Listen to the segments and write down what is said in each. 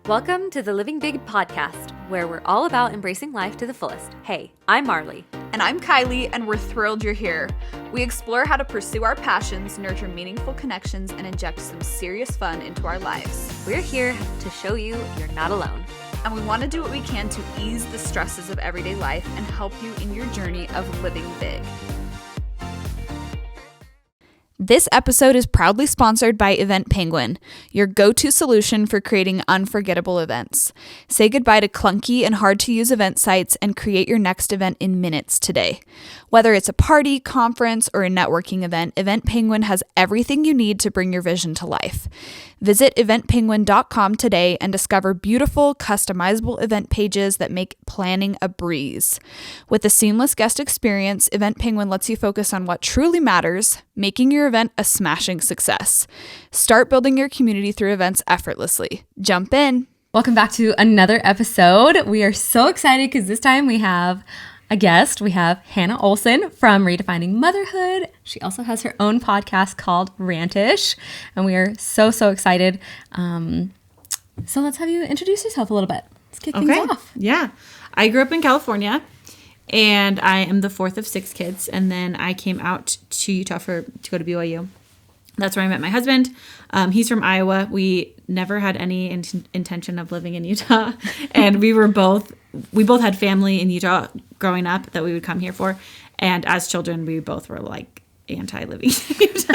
Welcome to the Living Big podcast, where we're all about embracing life to the fullest. Hey, I'm Marley. And I'm Kylie, and we're thrilled you're here. We explore how to pursue our passions, nurture meaningful connections, and inject some serious fun into our lives. We're here to show you you're not alone. And we want to do what we can to ease the stresses of everyday life and help you in your journey of living big. This episode is proudly sponsored by Event Penguin, your go-to solution for creating unforgettable events. Say goodbye to clunky and hard-to-use event sites and create your next event in minutes today. Whether it's a party, conference, or a networking event, Event Penguin has everything you need to bring your vision to life. Visit eventpenguin.com today and discover beautiful, customizable event pages that make planning a breeze. With a seamless guest experience, Event Penguin lets you focus on what truly matters, making your event a smashing success. Start building your community through events effortlessly. Jump in. Welcome back to another episode. We are so excited because this time we have a guest. We have Hannah Olson from Redefining Motherhood. She also has her own podcast called Rantish, and we are so excited. So let's have you introduce yourself a little bit. Let's kick things off. Yeah. I grew up in California, and I am the fourth of 6 kids, and then I came out to Utah to go to BYU. That's where I met my husband. He's from Iowa. We never had any intention of living in Utah, and we both had family in Utah growing up that we would come here for. And as children, we both were like anti-living in Utah.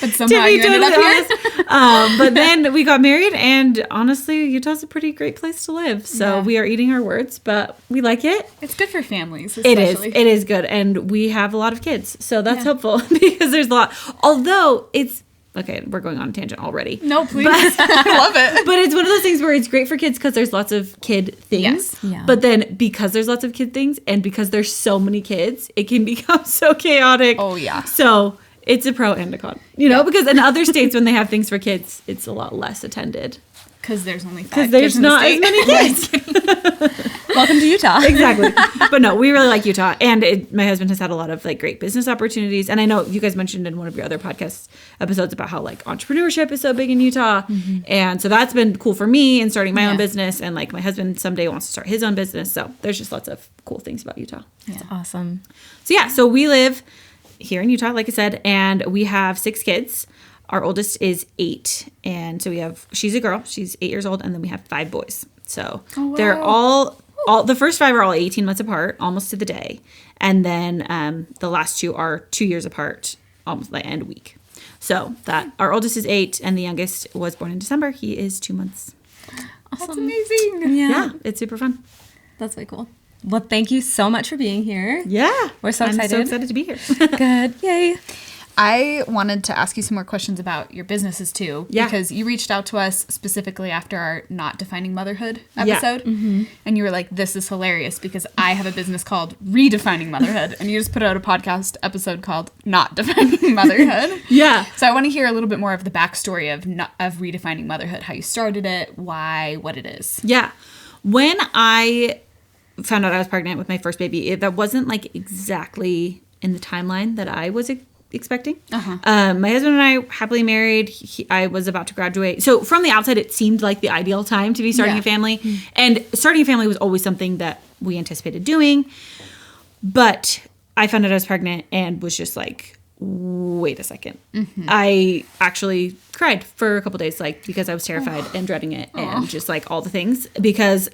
But somehow you ended up here. But then we got married, and honestly, Utah's a pretty great place to live. So we are eating our words, but we like it. It's good for families, especially. It is good. And we have a lot of kids. So that's helpful because there's a lot. Although it's, okay, we're going on a tangent already. No, please. I love it. But it's one of those things where it's great for kids because there's lots of kid things. Yes. Yeah. But then because there's lots of kid things and because there's so many kids, it can become so chaotic. Oh, yeah. So it's a pro and a con. You know, because in other states when they have things for kids, it's a lot less attended. Because there's only 5 Because there's kids in the not as state. many kids. Welcome to Utah. Exactly. But no, we really like Utah. And my husband has had a lot of like great business opportunities. And I know you guys mentioned in one of your other podcast episodes about how like entrepreneurship is so big in Utah. Mm-hmm. And so that's been cool for me in starting my own business. And like my husband someday wants to start his own business. So there's just lots of cool things about Utah. That's awesome. So we live here in Utah, like I said, and we have 6 kids. Our oldest is 8. And so she's a girl, she's 8 years old. And then we have 5 boys. So they're all the first 5 are all 18 months apart, almost to the day. And then the last 2 are 2 years apart, almost like end week. So that our oldest is 8 and the youngest was born in December. He is 2 months. Awesome. That's amazing. Yeah, it's super fun. That's really cool. Well, thank you so much for being here. Yeah. We're so excited. I'm so excited to be here. Good. Yay. I wanted to ask you some more questions about your businesses too. Yeah. Because you reached out to us specifically after our Not Defining Motherhood episode. Yeah. Mm-hmm. And you were like, this is hilarious because I have a business called Redefining Motherhood. And you just put out a podcast episode called Not Defining Motherhood. Yeah. So I want to hear a little bit more of the backstory of Redefining Motherhood, how you started it, why, what it is. Yeah. When I found out I was pregnant with my first baby, that wasn't like exactly in the timeline that I was expecting. My husband and I happily married. I was about to graduate. So from the outside, it seemed like the ideal time to be starting a family. And starting a family was always something that we anticipated doing. But I found out I was pregnant and was just like, wait a second. I actually cried for a couple days, like because I was terrified and dreading it and just like all the things because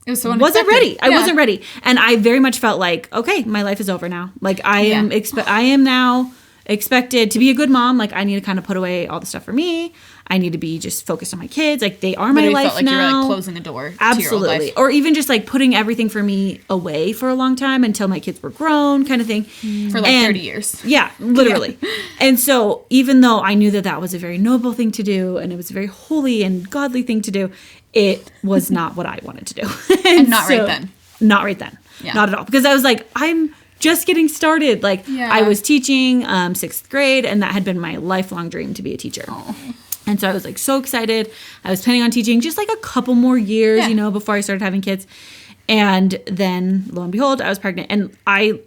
It was so wasn't ready. I Yeah. wasn't ready. And I very much felt like, okay, my life is over now. Like I am now expected to be a good mom. Like I need to kind of put away all the stuff for me. I need to be just focused on my kids. Like they are my life felt like now. you were like closing a door Absolutely. to your old life. Or even just like putting everything for me away for a long time until my kids were grown kind of thing. For like 30 years. Yeah, literally. And so even though I knew that was a very noble thing to do and it was a very holy and godly thing to do, it was not what I wanted to do. And not right then. Not right then. Yeah. Not at all. Because I was like, I'm just getting started. Like I was teaching 6th grade and that had been my lifelong dream to be a teacher. And so I was like so excited. I was planning on teaching just like a couple more years, before I started having kids. And then lo and behold, I was pregnant. And I,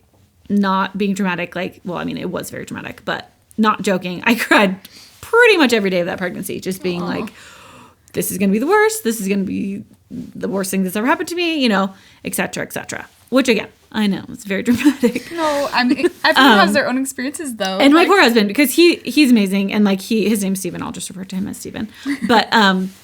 not being dramatic, it was very dramatic, but not joking. I cried pretty much every day of that pregnancy, just being like, this is going to be the worst. This is going to be the worst thing that's ever happened to me, et cetera, et cetera. Which again, I know it's very dramatic. No, I mean, everyone has their own experiences though. And my poor husband, because he's amazing. And like his name's Steven. I'll just refer to him as Steven. But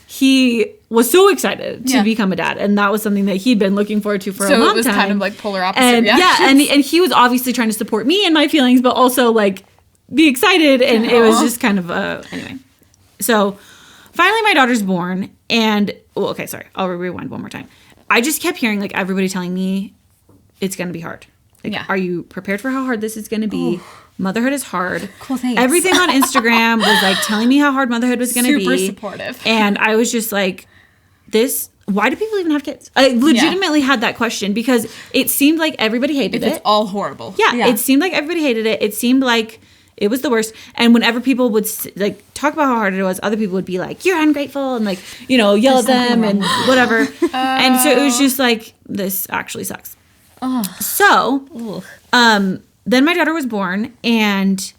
he was so excited to become a dad. And that was something that he'd been looking forward to for a long time. So it was kind of like polar opposite and, reactions. And he was obviously trying to support me and my feelings, but also like be excited. And it was just kind of, anyway. So finally my daughter's born. And, I'll rewind one more time. I just kept hearing like everybody telling me it's going to be hard. Like, are you prepared for how hard this is going to be? Ooh. Motherhood is hard. Cool, thanks. Everything on Instagram was like telling me how hard motherhood was going to be. Super supportive. And I was just like, why do people even have kids? I legitimately had that question because it seemed like everybody hated it. It's all horrible. Yeah, it seemed like everybody hated it. It seemed like it was the worst. And whenever people would like talk about how hard it was, other people would be like, you're ungrateful and like, yell at them and whatever. And so it was just like, this actually sucks. Oh. So, then my daughter was born and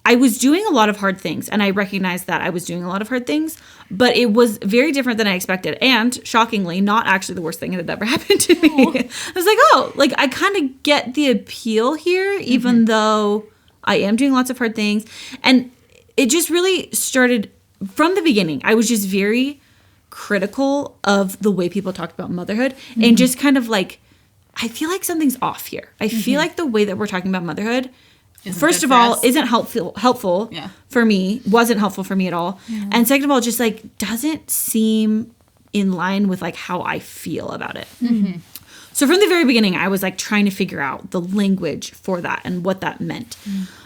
I was doing a lot of hard things and I recognized that I was doing a lot of hard things, but it was very different than I expected. And shockingly, not actually the worst thing that had ever happened to me. I was like, I kind of get the appeal here, even though I am doing lots of hard things. And it just really started from the beginning. I was just very critical of the way people talked about motherhood and just kind of like, I feel like something's off here. I feel like the way that we're talking about motherhood, first of all, isn't helpful for me, wasn't helpful for me at all. Yeah. And second of all, just like doesn't seem in line with like how I feel about it. Mm-hmm. So from the very beginning, I was like trying to figure out the language for that and what that meant.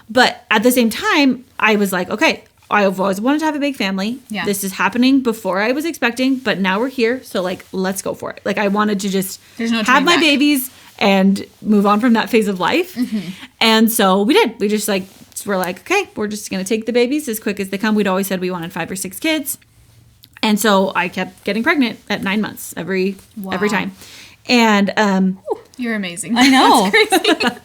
But at the same time, I was like, okay, I've always wanted to have a big family. Yeah. This is happening before I was expecting, but now we're here. So like, let's go for it. Like I wanted to just have my babies and move on from that phase of life. Mm-hmm. And so we did. We just we're like, okay, we're just going to take the babies as quick as they come. We'd always said we wanted 5 or 6 kids. And so I kept getting pregnant at 9 months every time. And you're amazing. I know. That's crazy.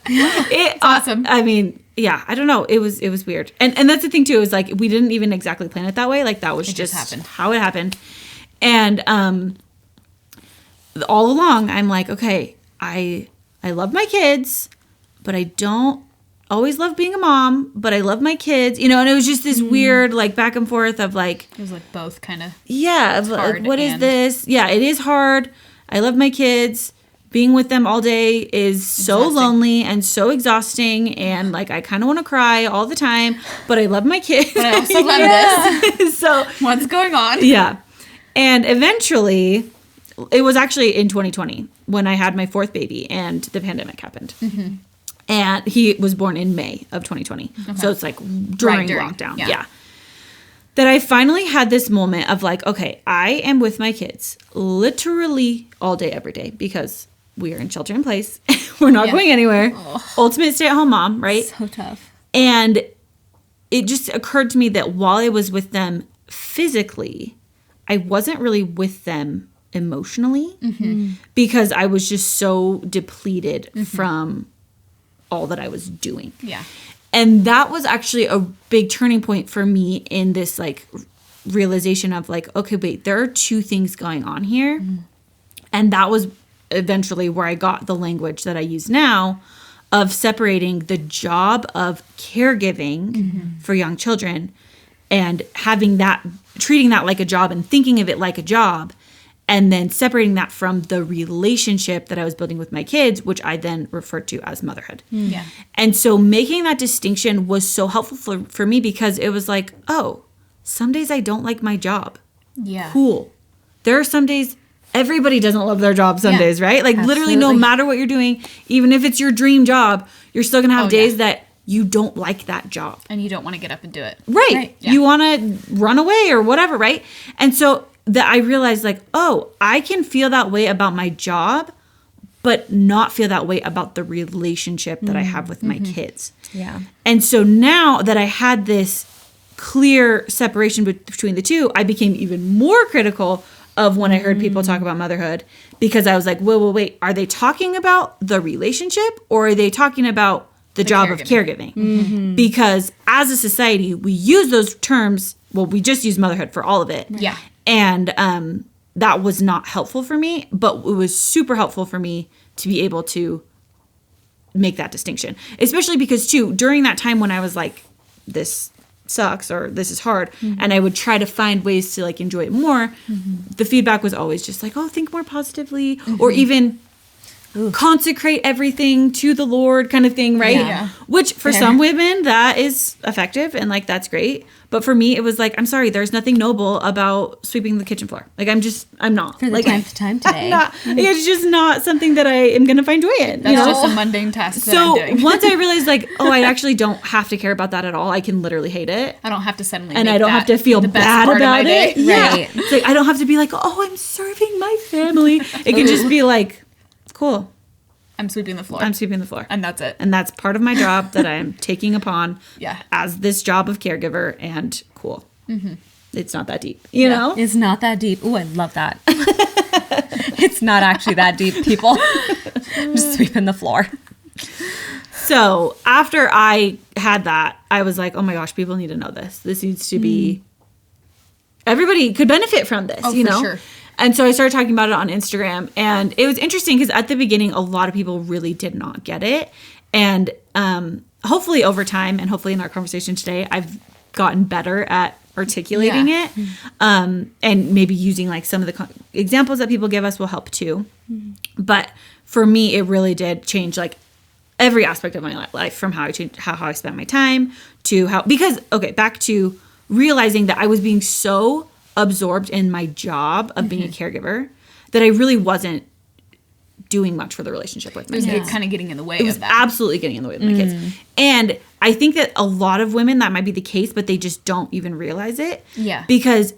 It's awesome. I mean, yeah, I don't know. It was weird. And that's the thing too, is like we didn't even exactly plan it that way. Like that was just happened. How it happened. And all along I'm like, okay, I love my kids, but I don't always love being a mom, but I love my kids, and it was just this weird like back and forth of like it was like both kind of like, what is this? Yeah, it is hard. I love my kids. Being with them all day is so lonely and so exhausting, and like I kind of want to cry all the time, but I love my kids. But I also love this. So what's going on? Yeah. And eventually, it was actually in 2020 when I had my 4th baby and the pandemic happened. Mm-hmm. And he was born in May of 2020. Okay. So it's like during lockdown. Yeah. That I finally had this moment of like, okay, I am with my kids literally all day, every day, because we are in shelter in place. We're not going anywhere. Oh. Ultimate stay-at-home mom, right? So tough. And it just occurred to me that while I was with them physically, I wasn't really with them emotionally because I was just so depleted from all that I was doing. Yeah. And that was actually a big turning point for me in this like realization of like, okay, wait, there are 2 things going on here. And that was eventually where I got the language that I use now of separating the job of caregiving for young children and having that, treating that like a job and thinking of it like a job, and then separating that from the relationship that I was building with my kids, which I then referred to as motherhood. Yeah. And so making that distinction was so helpful for me because it was like, oh, some days I don't like my job. Yeah. Cool. There are some days everybody doesn't love their job some days, right? Like literally no matter what you're doing, even if it's your dream job, you're still going to have days that you don't like that job. And you don't want to get up and do it. Right. Yeah. You want to run away or whatever, right? And so that I realized like, oh, I can feel that way about my job, but not feel that way about the relationship that I have with my kids. Yeah. And so now that I had this clear separation between the two, I became even more critical of when I heard people talk about motherhood, because I was like, wait, are they talking about the relationship or are they talking about the job of caregiving? Because as a society, we use those terms we just used motherhood for all of it. Yeah. And that was not helpful for me, but it was super helpful for me to be able to make that distinction. Especially because, too, during that time when I was like, this sucks or this is hard, and I would try to find ways to like enjoy it more, the feedback was always just like, oh, think more positively, or even consecrate everything to the Lord kind of thing, right? Yeah. Which for some women that is effective and like that's great. But for me, it was like, I'm sorry, there's nothing noble about sweeping the kitchen floor. Like I'm not. For the like, 10th time today. It's just not something that I am going to find joy in. That's just a mundane task that I'm doing. So once I realized like, oh, I actually don't have to care about that at all. I can literally hate it. I don't have to suddenly And make I don't that have to feel the best bad part of my about day. it. Yeah. Right. It's like, I don't have to be like, oh, I'm serving my family. It can just be like, cool. I'm sweeping the floor. I'm sweeping the floor. And that's it. And that's part of my job that I'm taking upon Yeah. as this job of caregiver, and cool. It's not that deep, you know? It's not that deep. Oh, I love that. It's not actually that deep, people. Just sweeping the floor. So after I had that, I was like, oh my gosh, people need to know this. This needs to be, everybody could benefit from this, you for know? sure. And so I started talking about it on Instagram, and it was interesting because at the beginning, a lot of people really did not get it. And hopefully over time, and hopefully in our conversation today, I've gotten better at articulating it. And maybe using like some of the examples that people give us will help too. But for me, it really did change like every aspect of my life, from how I spent my time to back to realizing that I was being so absorbed in my job of being a caregiver that I really wasn't doing much for the relationship with my It kids. was kind of getting in the way It was of that. absolutely getting in the way of my kids. And I think that a lot of women, that might be the case, but they just don't even realize it. Yeah. Because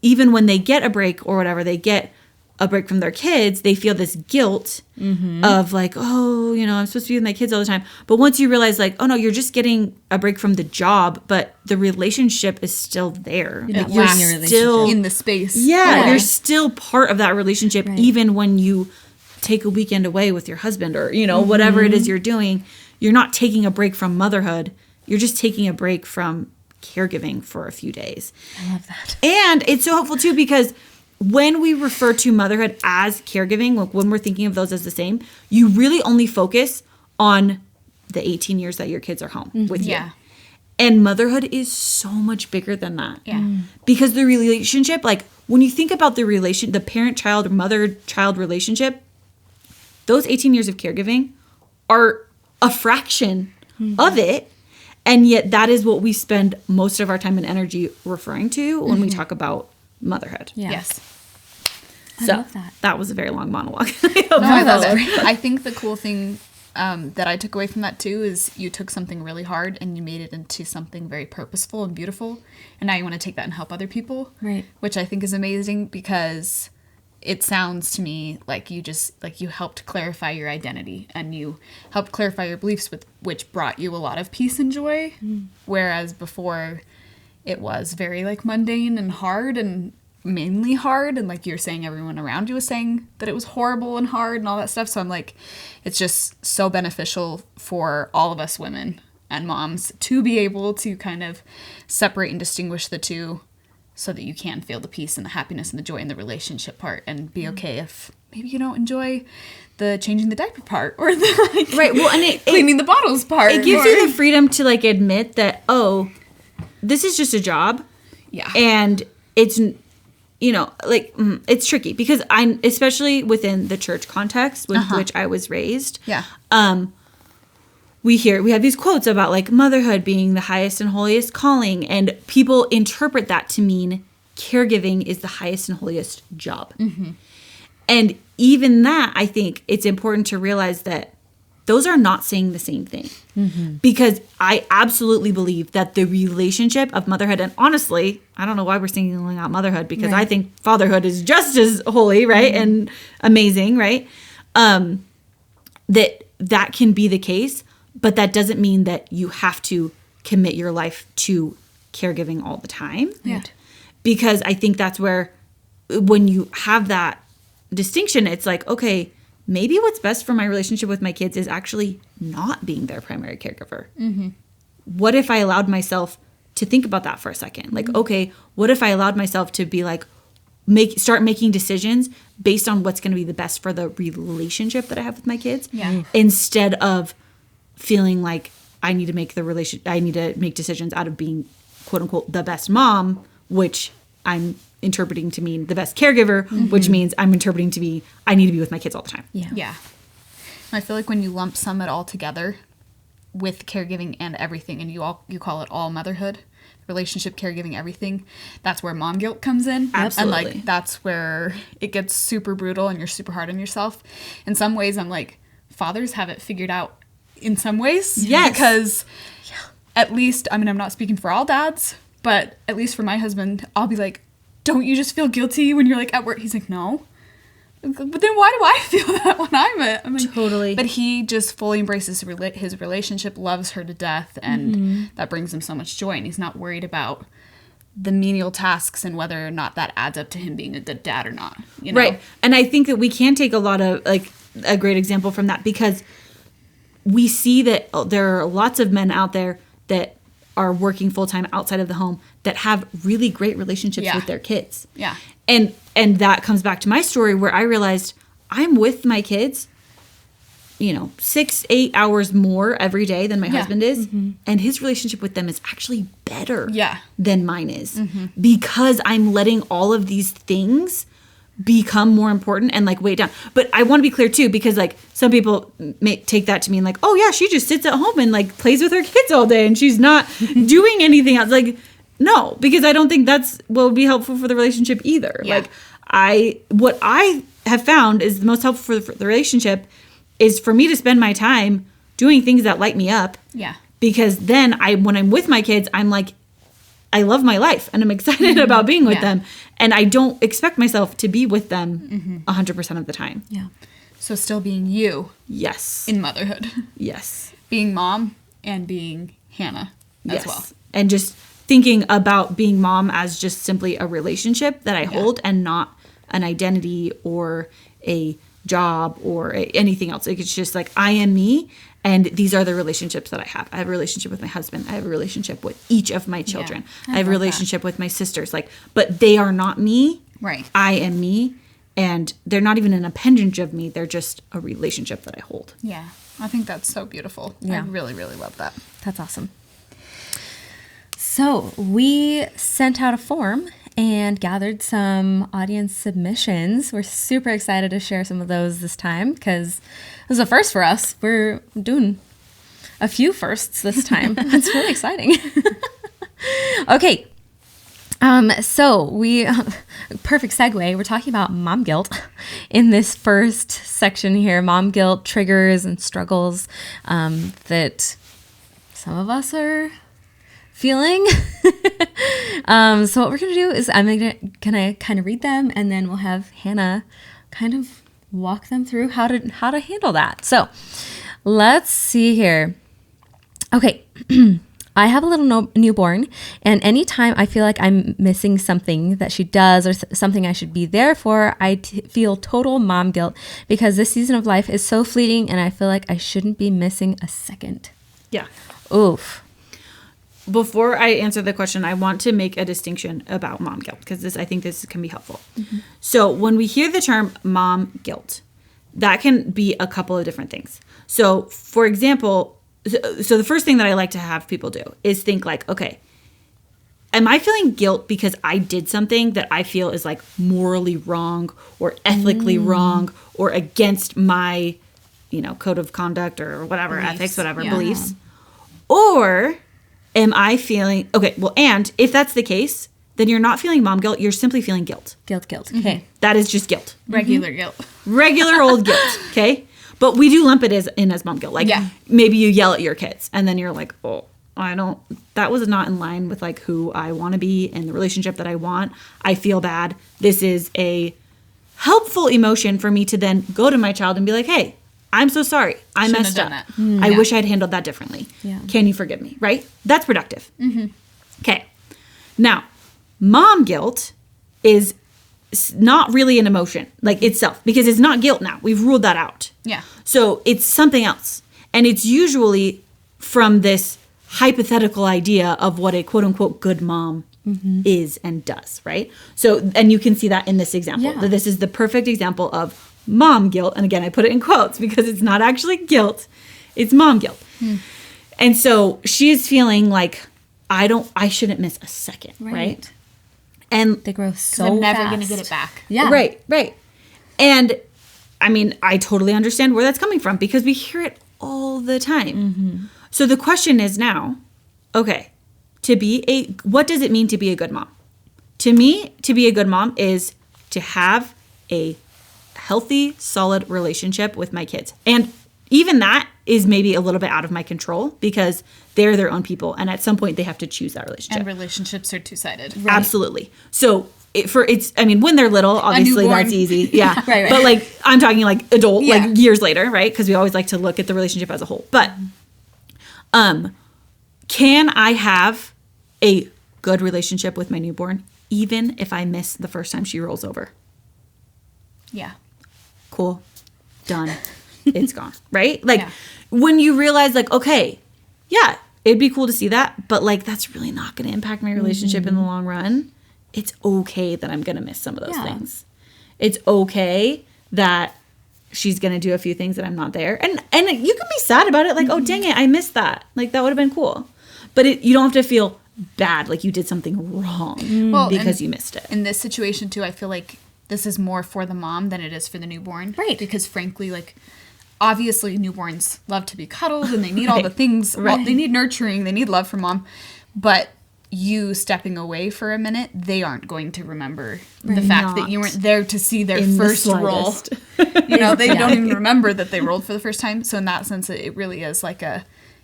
even when they get a break or whatever, they get a break from their kids, they feel this guilt of like, oh, you know, I'm supposed to be with my kids all the time. But once you realize like, oh no, you're just getting a break from the job, but the relationship is still there. Like, you're allowing your still in the space. yeah, you're still part of that relationship, even when you take a weekend away with your husband or, you know, whatever it is you're doing. You're not taking a break from motherhood. You're just taking a break from caregiving for a few days. I love that. And it's so helpful too, because when we refer to motherhood as caregiving, like when we're thinking of those as the same, you really only focus on the 18 years that your kids are home with you. Yeah. And motherhood is so much bigger than that. Yeah. Because the relationship, like when you think about the parent-child or mother-child relationship, those 18 years of caregiving are a fraction of it. And yet that is what we spend most of our time and energy referring to when we talk about motherhood. Yeah. Yes. So love that. that was a very long monologue. I think the cool thing that I took away from that too is you took something really hard and you made it into something very purposeful and beautiful. And now you want to take that and help other people. Right. Which I think is amazing, because it sounds to me like you just like you helped clarify your identity and you helped clarify your beliefs, which brought you a lot of peace and joy. Whereas before it was very like mundane and hard, and mainly hard, and like you're saying everyone around you was saying that it was horrible and hard and all that stuff. So I'm like, it's just so beneficial for all of us women and moms to be able to kind of separate and distinguish the two, so that you can feel the peace and the happiness and the joy in the relationship part, and be okay if maybe you don't enjoy the changing the diaper part or the like, Right. Well, and cleaning the bottles part. it gives you the freedom to like admit that, oh, this is just a job. Yeah. And it's, you know, like it's tricky because especially within the church context with which I was raised. Yeah. We have these quotes about like motherhood being the highest and holiest calling, and people interpret that to mean caregiving is the highest and holiest job. And even that, I think it's important to realize that those are not saying the same thing. Because I absolutely believe that the relationship of motherhood, and honestly, I don't know why we're singling out motherhood, because I think fatherhood is just as holy, right? And amazing, right? That can be the case, but that doesn't mean that you have to commit your life to caregiving all the time. Yeah. Because I think that's where, when you have that distinction, it's like, okay, maybe what's best for my relationship with my kids is actually not being their primary caregiver. What if I allowed myself to think about that for a second. Like, okay, what if I allowed myself to be like, start making decisions based on what's going to be the best for the relationship that I have with my kids, instead of feeling like I need to make decisions out of being quote unquote the best mom, which I'm interpreting to mean the best caregiver, which means I'm interpreting to be I need to be with my kids all the time. Yeah. I feel like when you lump sum it all together with caregiving and everything, and you call it all motherhood, relationship, caregiving, everything, that's where mom guilt comes in. Absolutely. And like that's where it gets super brutal and you're super hard on yourself. In some ways, I'm like, fathers have it figured out in some ways. Yes. Because at least, I mean, I'm not speaking for all dads, but at least for my husband, I'll be like, don't you just feel guilty when you're like at work? He's like, no. But then why do I feel that when I'm like, totally. But he just fully embraces his relationship, loves her to death, and that brings him so much joy. And he's not worried about the menial tasks and whether or not that adds up to him being a good dad or not. You know? Right. And I think that we can take a lot of, like, a great example from that, because we see that there are lots of men out there that are working full-time outside of the home that have really great relationships with their kids. Yeah. And that comes back to my story where I realized I'm with my kids, 6-8 hours more every day than my husband is. And his relationship with them is actually better than mine is, because I'm letting all of these things become more important and like weigh down. But I want to be clear too, because like some people may take that to mean like, oh yeah, she just sits at home and like plays with her kids all day and she's not doing anything else. Like, no, because I don't think that's what would be helpful for the relationship either. Like what I have found is the most helpful for the relationship is for me to spend my time doing things that light me up. Yeah. Because then when I'm with my kids, I'm like, I love my life and I'm excited about being with them. And I don't expect myself to be with them 100% of the time. Yeah. So still being you. Yes. In motherhood. Yes. Being mom and being Hannah as well. And just thinking about being mom as just simply a relationship that I hold and not an identity or a job or anything else. Like, it's just like, I am me. And these are the relationships that I have. I have a relationship with my husband. I have a relationship with each of my children. I have a relationship with my sisters. Like, but they are not me. Right. I am me. And they're not even an appendage of me. They're just a relationship that I hold. Yeah. I think that's so beautiful. Yeah. I really, really love that. That's awesome. So we sent out a form and gathered some audience submissions. We're super excited to share some of those this time because it was a first for us. We're doing a few firsts this time. It's really exciting. Okay. So perfect segue. We're talking about mom guilt in this first section here. Mom guilt triggers and struggles that some of us are feeling. So what we're going to do is I'm gonna kind of read them, and then we'll have Hannah kind of walk them through how to handle that. So let's see here. Okay. I have a little newborn, and anytime I feel like I'm missing something that she does or something I should be there for, I feel total mom guilt because this season of life is so fleeting, and I feel like I shouldn't be missing a second. Yeah. Oof. Before I answer the question, I want to make a distinction about mom guilt because I think this can be helpful. Mm-hmm. So when we hear the term mom guilt, that can be a couple of different things. So for example, so the first thing that I like to have people do is think like, okay, am I feeling guilt because I did something that I feel is like morally wrong or ethically wrong or against my, code of conduct or whatever, ethics, whatever, beliefs? Or am I feeling, okay, well, and if that's the case, then you're not feeling mom guilt, you're simply feeling guilt. Guilt. Mm-hmm. Okay. That is just guilt. Regular guilt. Regular old guilt, okay? But we do lump it in as mom guilt. Like, maybe you yell at your kids, and then you're like, oh, that was not in line with, like, who I want to be and the relationship that I want. I feel bad. This is a helpful emotion for me to then go to my child and be like, hey, I'm so sorry. I messed up. I wish I'd handled that differently. Yeah. Can you forgive me? Right? That's productive. Mm-hmm. Okay. Now, mom guilt is not really an emotion, like itself, because it's not guilt now. We've ruled that out. Yeah. So it's something else. And it's usually from this hypothetical idea of what a quote unquote good mom is and does, right? So, and you can see that in this example. That this is the perfect example of mom guilt. And again, I put it in quotes because it's not actually guilt, it's mom guilt. And so she is feeling like, I shouldn't miss a second, right? And They grow so I'm never fast. going to get it back. Yeah. Right. And I mean, I totally understand where that's coming from because we hear it all the time. So the question is now, okay, what does it mean to be a good mom? To me, to be a good mom is to have a healthy, solid relationship with my kids. And even that is maybe a little bit out of my control because they're their own people. And at some point they have to choose that relationship. And relationships are two-sided. Absolutely. So when they're little, obviously newborn. that's easy. Yeah. Right. But like, I'm talking like adult, Yeah. like years later, right? Because we always like to look at the relationship as a whole. But, can I have a good relationship with my newborn, even if I miss the first time she rolls over? Yeah. Cool. Done. It's gone. Right? Like when you realize like, okay, yeah, it'd be cool to see that, but like, that's really not going to impact my relationship in the long run. It's okay that I'm going to miss some of those things. It's okay that she's going to do a few things that I'm not there. And you can be sad about it. Like, oh, dang it, I missed that. Like, that would have been cool. But you don't have to feel bad like you did something wrong because you missed it. In this situation, too, I feel like this is more for the mom than it is for the newborn. Right. Because, frankly, like, obviously newborns love to be cuddled and they need all the things. Well, they need nurturing. They need love from mom. But you stepping away for a minute, they aren't going to remember the fact that you weren't there to see their first roll. You know, they don't even remember that they rolled for the first time. So in that sense, it really is like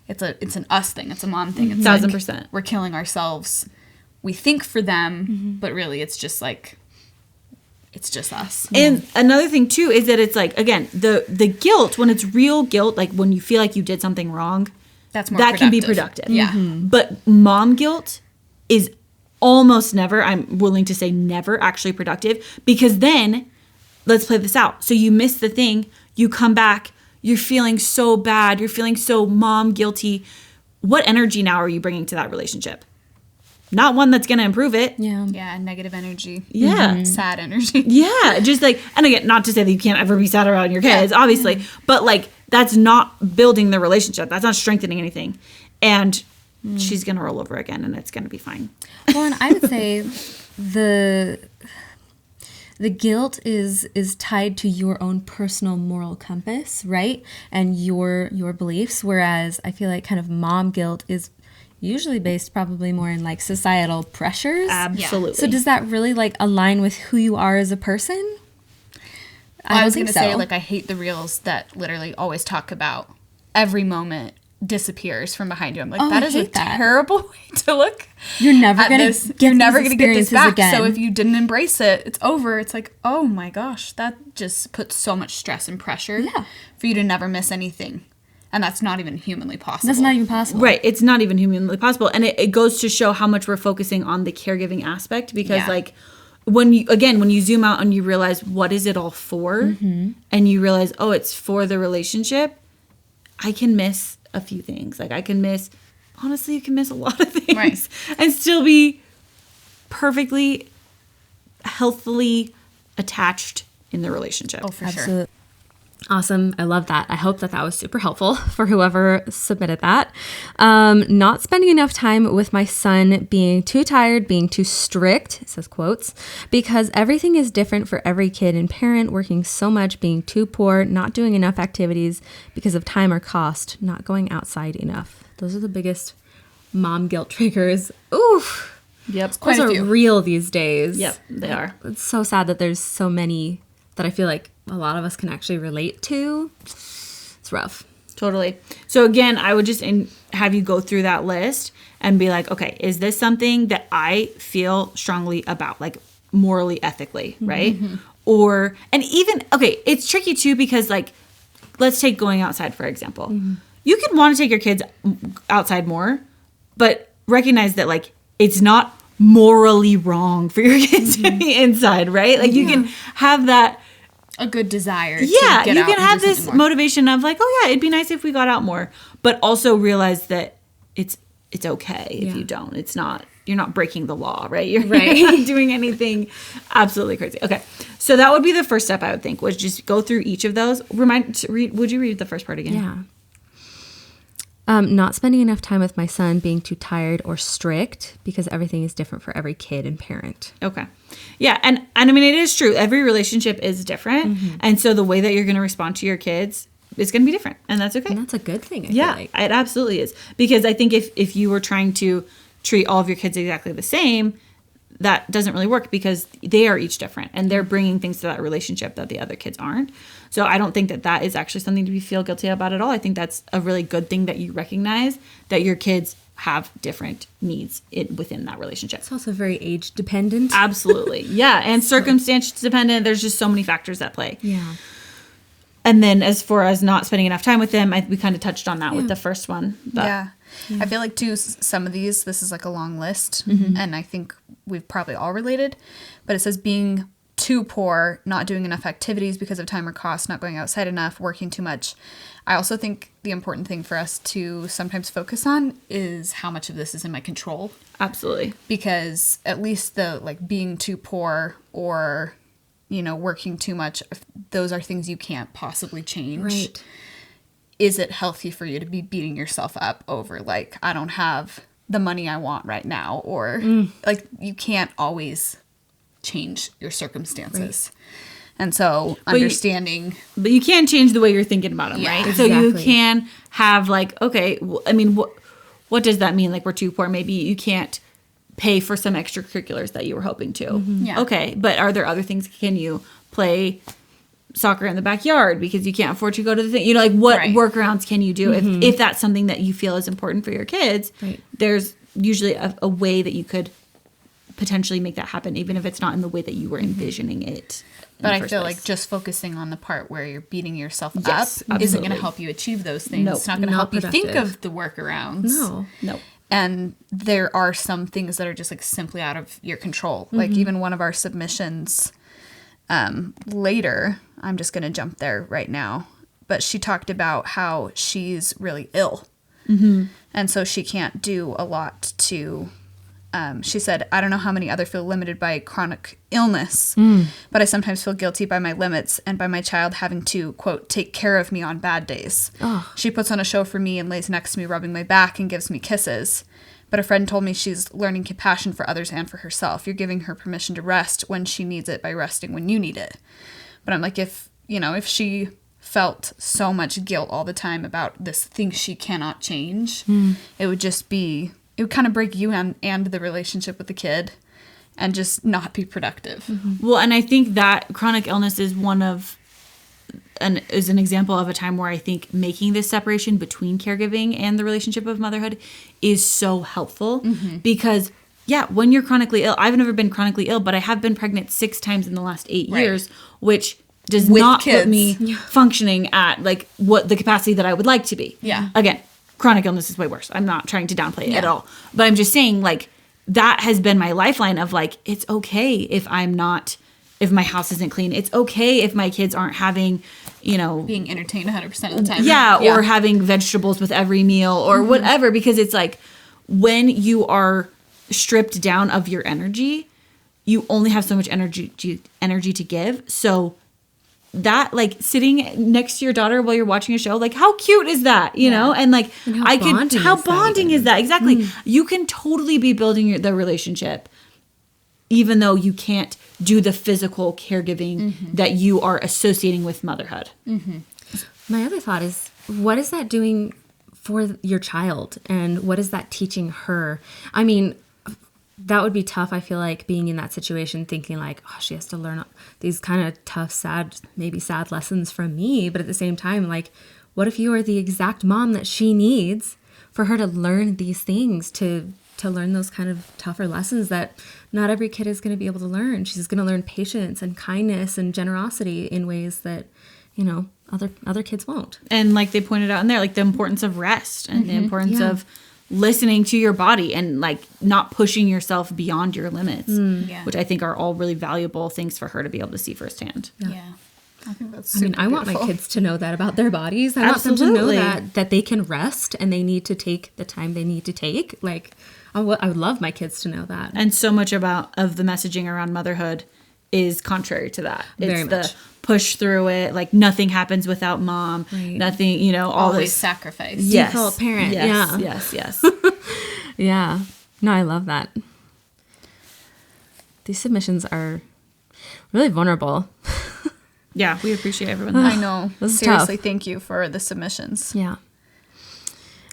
it's an us thing. It's a mom thing. It's 1000%. Like we're killing ourselves. We think for them, but really it's just like, it's just us. And another thing too is that it's like, again, the guilt, when it's real guilt, like when you feel like you did something wrong, That's more that can be productive. productive. Yeah. But mom guilt is almost never, I'm willing to say never actually productive, because then let's play this out. So you miss the thing, you come back, you're feeling so bad, you're feeling so mom guilty. What energy now are you bringing to that relationship? Not one that's going to improve it. Yeah. Yeah, negative energy. Yeah. Sad energy. Yeah, just like, and again, not to say that you can't ever be sad around your kids, obviously, but like that's not building the relationship. That's not strengthening anything. And she's going to roll over again and it's going to be fine. Well, and I would say the guilt is tied to your own personal moral compass, right? And your beliefs, whereas I feel like kind of mom guilt is usually based probably more in like societal pressures. Absolutely. So does that really like align with who you are as a person? I was going to say, like, I hate the reels that literally always talk about every moment disappears from behind you. I'm like, that is a terrible way to look. You're never at going this. to get You're never going to get this back. again. So if you didn't embrace it, it's over. It's like, oh my gosh, that just puts so much stress and pressure for you to never miss anything. And that's not even humanly possible. That's not even possible. Right. It's not even humanly possible. And it goes to show how much we're focusing on the caregiving aspect because like when you zoom out and you realize what is it all for and you realize, oh, it's for the relationship, I can miss a few things. Like honestly, you can miss a lot of things and still be perfectly, healthily attached in the relationship. Oh, for Absolutely. sure. Awesome. I love that. I hope that was super helpful for whoever submitted that. Not spending enough time with my son, being too tired, being too strict, it says quotes, because everything is different for every kid and parent, working so much, being too poor, not doing enough activities because of time or cost, not going outside enough. Those are the biggest mom guilt triggers. Oof. Yep. Those are real these days. Yep, they are. It's so sad that there's so many that I feel like a lot of us can actually relate to. It's rough. Totally. So again, I would just have you go through that list and be like, okay, is this something that I feel strongly about, like morally, ethically, right? Or, and even, okay, it's tricky too because like, let's take going outside, for example. You can want to take your kids outside more, but recognize that like, it's not morally wrong for your kids to be inside, right? Like you can have that A good desire. Yeah, to get you out can and have do this something more. motivation of like, oh yeah, it'd be nice if we got out more, but also realize that it's it's okay if you don't. It's not, you're not breaking the law, right? You're Right. not doing anything absolutely crazy. Okay. So that would be the first step, I would think, was just go through each of those. Would you read the first part again? Yeah. Not spending enough time with my son, being too tired or strict, because everything is different for every kid and parent. Okay. Yeah. And I mean, it is true. Every relationship is different. And so the way that you're going to respond to your kids is going to be different. And that's okay. And that's a good thing, I Yeah, feel like. it absolutely is. Because I think if you were trying to treat all of your kids exactly the same, that doesn't really work because they are each different and they're bringing things to that relationship that the other kids aren't. So I don't think that is actually something to be feel guilty about at all. I think that's a really good thing that you recognize that your kids have different needs within that relationship. It's also very age dependent. Absolutely. Yeah. And circumstance dependent. There's just so many factors at play. Yeah. And then as far as not spending enough time with them, we kind of touched on that with the first one. But Yeah. I feel like too, some of these, this is like a long list, and I think we've probably all related, but it says being too poor, not doing enough activities because of time or cost, not going outside enough, working too much. I also think the important thing for us to sometimes focus on is how much of this is in my control. Absolutely. Because at least the like being too poor or, you know, working too much, those are things you can't possibly change. Right. Is it healthy for you to be beating yourself up over like, I don't have the money I want right now, or like you can't always change your circumstances. And so understanding. But you can change the way you're thinking about them, Yeah, right? So you exactly. can have like, okay, I mean, what does that mean? Like we're too poor. Maybe you can't pay for some extracurriculars that you were hoping to. Yeah. Okay. But are there other things? Can you play soccer in the backyard because you can't afford to go to the thing? You know, like what Right. workarounds can you do if that's something that you feel is important for your kids? Right. There's usually a way that you could potentially make that happen, even if it's not in the way that you were envisioning it. But I feel like just focusing on the part where you're beating yourself Yes, up isn't going absolutely. to help you achieve those things. Nope. It's not going to Not help you think productive. of the workarounds. No. And there are some things that are just like simply out of your control. Like even one of our submissions later, I'm just going to jump there right now, but she talked about how she's really ill. And so she can't do a lot to, she said, I don't know how many other feel limited by chronic illness, but I sometimes feel guilty by my limits and by my child having to, quote, take care of me on bad days. She puts on a show for me and lays next to me, rubbing my back and gives me kisses. But a friend told me she's learning compassion for others and for herself. You're giving her permission to rest when she needs it by resting when you need it. But I'm like, if she felt so much guilt all the time about this thing she cannot change, it would kind of break you and the relationship with the kid and just not be productive. Well, and I think that chronic illness is an example of a time where I think making this separation between caregiving and the relationship of motherhood is so helpful because when you're chronically ill, I've never been chronically ill, but I have been pregnant 6 times in the last 8 years, which does With not kids. put me functioning at like what the capacity that I would like to be. Yeah. Again, chronic illness is way worse. I'm not trying to downplay it at all, but I'm just saying like that has been my lifeline of like, it's okay if if my house isn't clean. It's okay if my kids aren't having, Being entertained 100% of the time. or having vegetables with every meal or whatever, because it's like when you are stripped down of your energy, you only have so much energy to give. So that like sitting next to your daughter while you're watching a show, like how cute is that, you know? And like how bonding is that? Exactly. You can totally be building the relationship even though you can't do the physical caregiving that you are associating with motherhood. My other thought is, what is that doing for your child? And what is that teaching her? I mean, that would be tough, I feel like, being in that situation, thinking like, oh, she has to learn these kind of tough, maybe sad lessons from me. But at the same time, like, what if you are the exact mom that she needs for her to learn these things, to learn those kind of tougher lessons that not every kid is going to be able to learn. She's going to learn patience and kindness and generosity in ways that, other kids won't. And like they pointed out in there, like the importance of rest and the importance of listening to your body and like not pushing yourself beyond your limits, which I think are all really valuable things for her to be able to see firsthand. Yeah. I think that's I mean, super I want my beautiful. kids to know that about their bodies. I want them to know that they can rest and they need to take the time they need to take. Like, I would love my kids to know that. And so much of the messaging around motherhood is contrary to that. Very It's much. the push through it, like nothing happens without mom. Right. Nothing, you know, all Always this. sacrifice. Yes. Default parent, Yes, yeah. yes. Yeah. No, I love that. These submissions are really vulnerable. Yeah, we appreciate everyone. I know. This is Seriously, tough. thank you for the submissions. Yeah.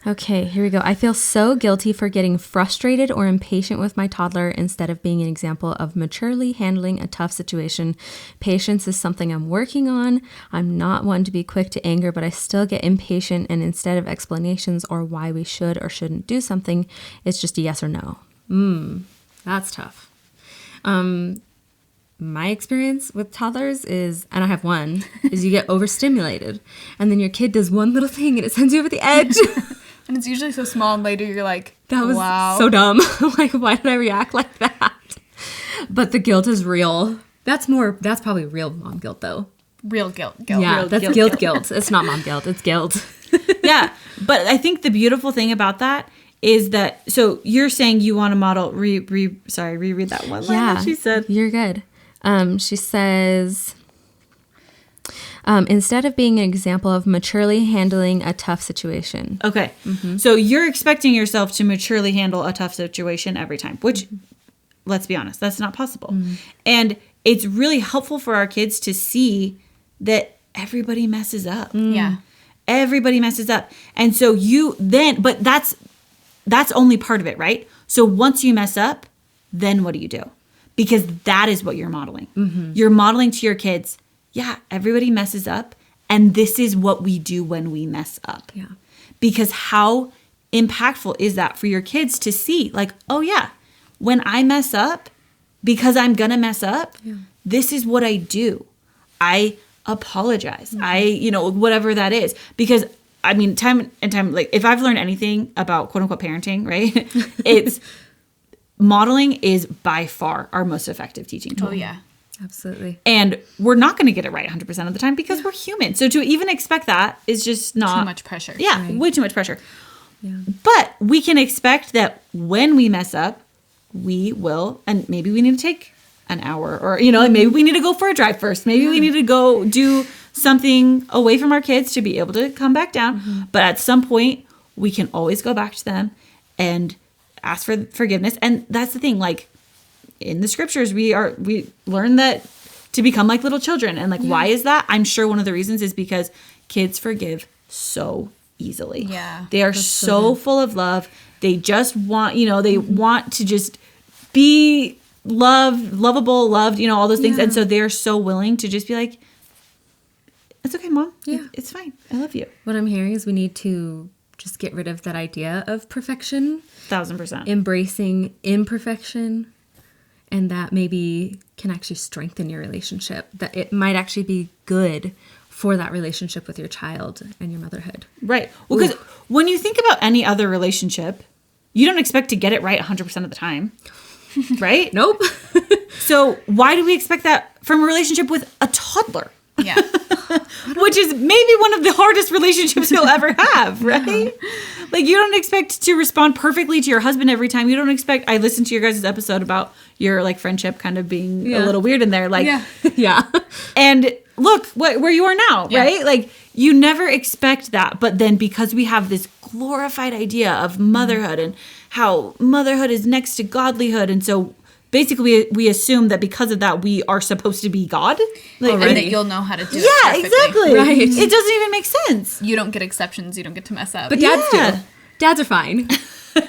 Okay, here we go. I feel so guilty for getting frustrated or impatient with my toddler instead of being an example of maturely handling a tough situation. Patience is something I'm working on. I'm not one to be quick to anger, but I still get impatient, and instead of explanations or why we should or shouldn't do something, it's just a yes or no. That's tough. My experience with toddlers is, and I have one, is you get overstimulated, and then your kid does one little thing and it sends you over the edge. And it's usually so small, and later you're like, That was wow. so dumb. Like, why did I react like that? But the guilt is real. That's probably real mom guilt, though. Real guilt. Yeah, Real that's guilt. guilt. It's not mom guilt. It's guilt. Yeah, but I think the beautiful thing about that is that, so you're saying you want to model, reread that one line that she said. You're good. She says, instead of being an example of maturely handling a tough situation. Okay, so you're expecting yourself to maturely handle a tough situation every time, which, let's be honest, that's not possible. And it's really helpful for our kids to see that everybody messes up. Yeah. Everybody messes up. And so but that's only part of it, right? So once you mess up, then what do you do? Because that is what you're modeling. You're modeling to your kids, yeah, everybody messes up, and this is what we do when we mess up. Yeah. Because how impactful is that for your kids to see, like, oh yeah, when I mess up, because I'm gonna mess up, this is what I do. I apologize. I, whatever that is. Because I mean, time and time, like, if I've learned anything about quote unquote parenting, right? It's modeling is by far our most effective teaching tool. Oh, yeah. Absolutely. And we're not going to get it right 100% of the time because we're human. So to even expect that is just not... Too much pressure. Yeah, way too much pressure. Yeah. But we can expect that when we mess up, we will, and maybe we need to take an hour or, maybe we need to go for a drive first. Maybe we need to go do something away from our kids to be able to come back down. But at some point, we can always go back to them and ask for forgiveness. And that's the thing, like in the scriptures, we learn that to become like little children. And like, why is that? I'm sure one of the reasons is because kids forgive so easily. Yeah. They are so full of love. They just want, they want to just be lovable, loved, all those things. And so they're so willing to just be like, it's okay, Mom. Yeah. It's fine. I love you. What I'm hearing is we need to just get rid of that idea of perfection. 1000%. Embracing imperfection, and that maybe can actually strengthen your relationship. That it might actually be good for that relationship with your child and your motherhood. Right. Well, because when you think about any other relationship, you don't expect to get it right 100% of the time. Right? Nope. So why do we expect that from a relationship with a toddler? Yeah. Which is maybe one of the hardest relationships you'll ever have, right? Like, you don't expect to respond perfectly to your husband every time. You don't expect... I listened to your guys' episode about your, like, friendship kind of being a little weird in there. Like, Yeah. And look where you are now, right? Like, you never expect that. But then because we have this glorified idea of motherhood and how motherhood is next to godlyhood, and so... basically, we assume that because of that, we are supposed to be God. Like, And that you'll know how to do it yeah, perfectly. exactly. Right. It doesn't even make sense. You don't get exceptions. You don't get to mess up. But dads Yeah. do. Dads are fine.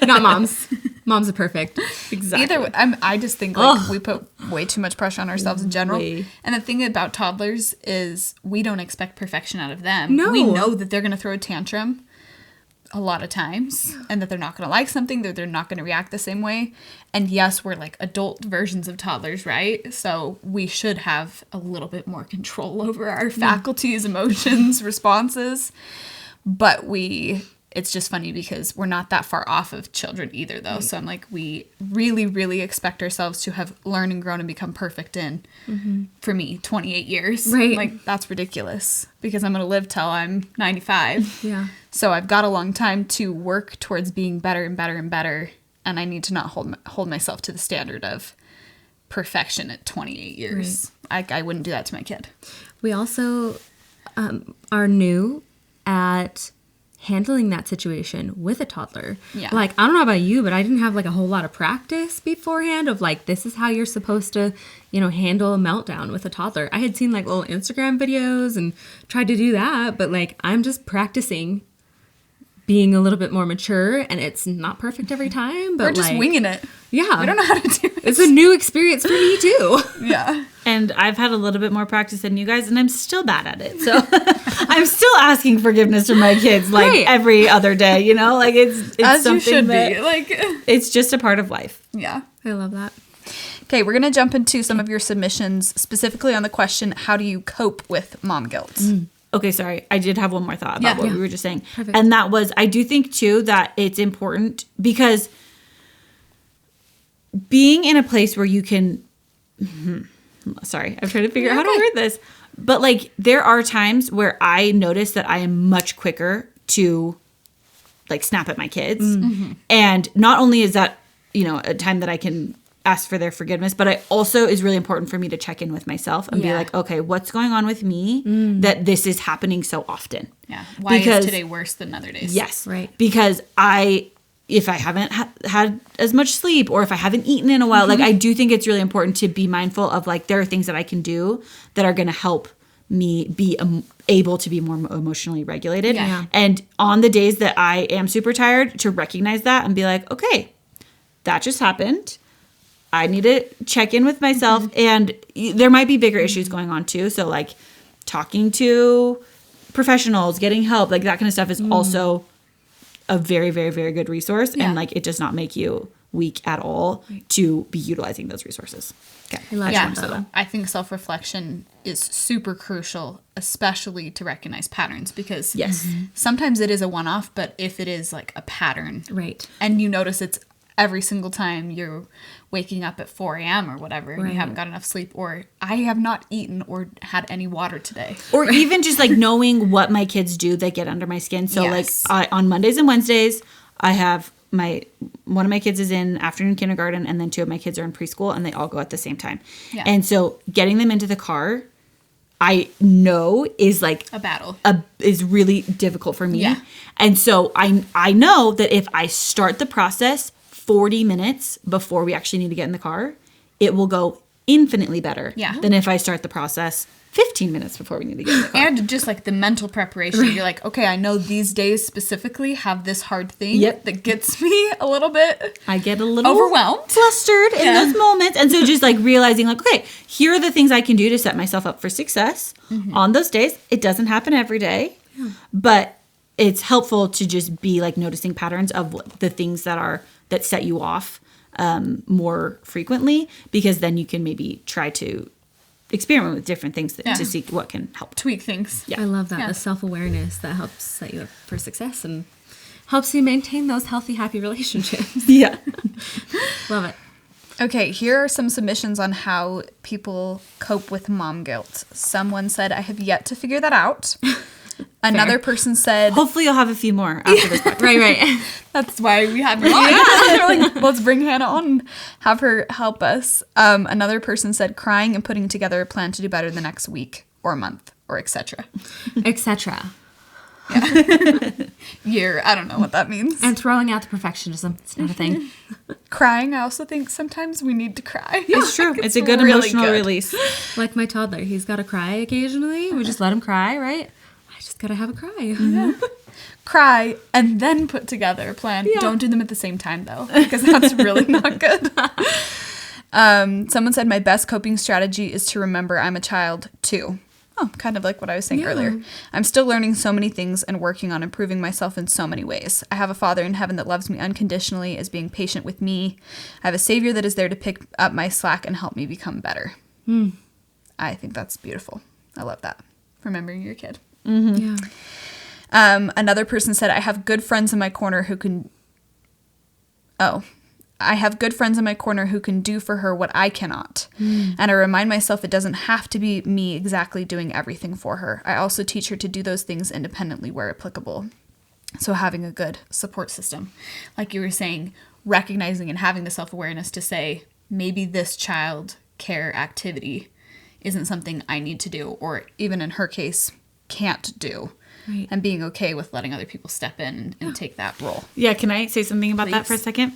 Not moms. Moms are perfect. Exactly. Either way, I just think like we put way too much pressure on ourselves in general. Way. And the thing about toddlers is we don't expect perfection out of them. No. We know that they're going to throw a tantrum a lot of times and that they're not going to like something, that they're not going to react the same way. And yes, we're like adult versions of toddlers, right? So we should have a little bit more control over our faculties, emotions, responses. But we it's just funny because we're not that far off of children either, though. So I'm like, we really, really expect ourselves to have learned and grown and become perfect in, for me, 28 years. Right. Like, that's ridiculous because I'm going to live till I'm 95. Yeah. So I've got a long time to work towards being better and better and better. And I need to not hold myself to the standard of perfection at 28 years. I wouldn't do that to my kid. We also are new at handling that situation with a toddler. Yeah. Like, I don't know about you, but I didn't have like a whole lot of practice beforehand of like, this is how you're supposed to, handle a meltdown with a toddler. I had seen like little Instagram videos and tried to do that, but like, I'm just practicing being a little bit more mature, and it's not perfect every time, but We're just like, winging it. Yeah. We don't know how to do it. It's a new experience for me too. Yeah. And I've had a little bit more practice than you guys, and I'm still bad at it. So I'm still asking forgiveness from my kids like every other day, Like it's As something you should that, be. Like, it's just a part of life. yeah. I love that. Okay, we're going to jump into some of your submissions, specifically on the question, how do you cope with mom guilt? Okay, sorry. I did have one more thought about what we were just saying. Perfect. And that was, I do think too that it's important because being in a place where you can, sorry, I'm trying to figure out how to word this. But like, there are times where I notice that I am much quicker to like snap at my kids. And not only is that, a time that I can ask for their forgiveness, but I also is really important for me to check in with myself and be like, okay, what's going on with me that this is happening so often? Yeah. Why is today worse than other days? Yes. Right. Because if I haven't had as much sleep or if I haven't eaten in a while, like I do think it's really important to be mindful of like, there are things that I can do that are going to help me be able to be more emotionally regulated. Yeah. And on the days that I am super tired, to recognize that and be like, okay, that just happened. I need to check in with myself, and there might be bigger issues going on too. So like talking to professionals, getting help, like that kind of stuff is also a very, very, very good resource. And like, it does not make you weak at all to be utilizing those resources. Okay. I love Yeah, that. I think self-reflection is super crucial, especially to recognize patterns, because sometimes it is a one-off, but if it is like a pattern, Right. and you notice it's every single time you're waking up at 4 a.m. or whatever, and you haven't got enough sleep, or I have not eaten or had any water today. Or even just like knowing what my kids do that get under my skin. So like on Mondays and Wednesdays, I have one of my kids is in afternoon kindergarten, and then 2 of my kids are in preschool, and they all go at the same time. Yeah. And so getting them into the car, I know is like A battle. Is really difficult for me. Yeah. And so I know that if I start the process 40 minutes before we actually need to get in the car, it will go infinitely better than if I start the process 15 minutes before we need to get in the car. And just like the mental preparation. You're like, okay, I know these days specifically have this hard thing that gets me a little bit I get a little overwhelmed, flustered in those moments. And so just like realizing like, okay, here are the things I can do to set myself up for success on those days. It doesn't happen every day, but it's helpful to just be like noticing patterns of the things that set you off more frequently, because then you can maybe try to experiment with different things to see what can help. tweak things. Yeah. I love that. The self-awareness that helps set you up for success and helps you maintain those healthy, happy relationships. Yeah. Love it. Okay, here are some submissions on how people cope with mom guilt. Someone said, I have yet to figure that out. Another person said, Hopefully you'll have a few more after this podcast. Right. That's why we have you on. They're like, let's bring Hannah on and have her help us. Another person said, crying and putting together a plan to do better the next week or month or etc. Etc. Year. I don't know what that means. And throwing out the perfectionism. It's not a thing. Crying, I also think sometimes we need to cry. It's true. It's a good really emotional good. release. Like my toddler. He's got to cry occasionally. We just let him cry, right? I just got to have a cry. Cry and then put together a plan. Don't do them at the same time though, because that's really not good. Someone said, my best coping strategy is to remember I'm a child too. Oh, kind of like what I was saying earlier. I'm still learning so many things and working on improving myself in so many ways. I have a Father in heaven that loves me unconditionally, is being patient with me. I have a Savior that is there to pick up my slack and help me become better. I think that's beautiful. I love that. Remembering your kid. Yeah. Another person said, I have good friends in my corner who can do for her what I cannot. And I remind myself it doesn't have to be me exactly doing everything for her. I also teach her to do those things independently where applicable. So having a good support system, like you were saying, recognizing and having the self-awareness to say, maybe this child care activity isn't something I need to do, or even in her case, can't do. Right. And being okay with letting other people step in and take that role. Yeah, can I say something about that for a second?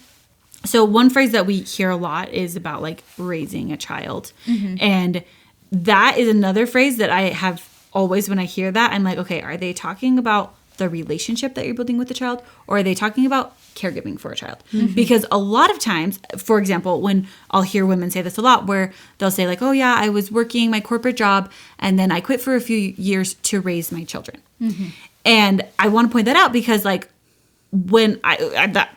So one phrase that we hear a lot is about like raising a child. And that is another phrase that I have always, when I hear that, I'm like, okay, are they talking about the relationship that you're building with the child, or are they talking about caregiving for a child? Because a lot of times, for example, when I'll hear women say this a lot, where they'll say like, oh yeah, I was working my corporate job and then I quit for a few years to raise my children. And I want to point that out because like when I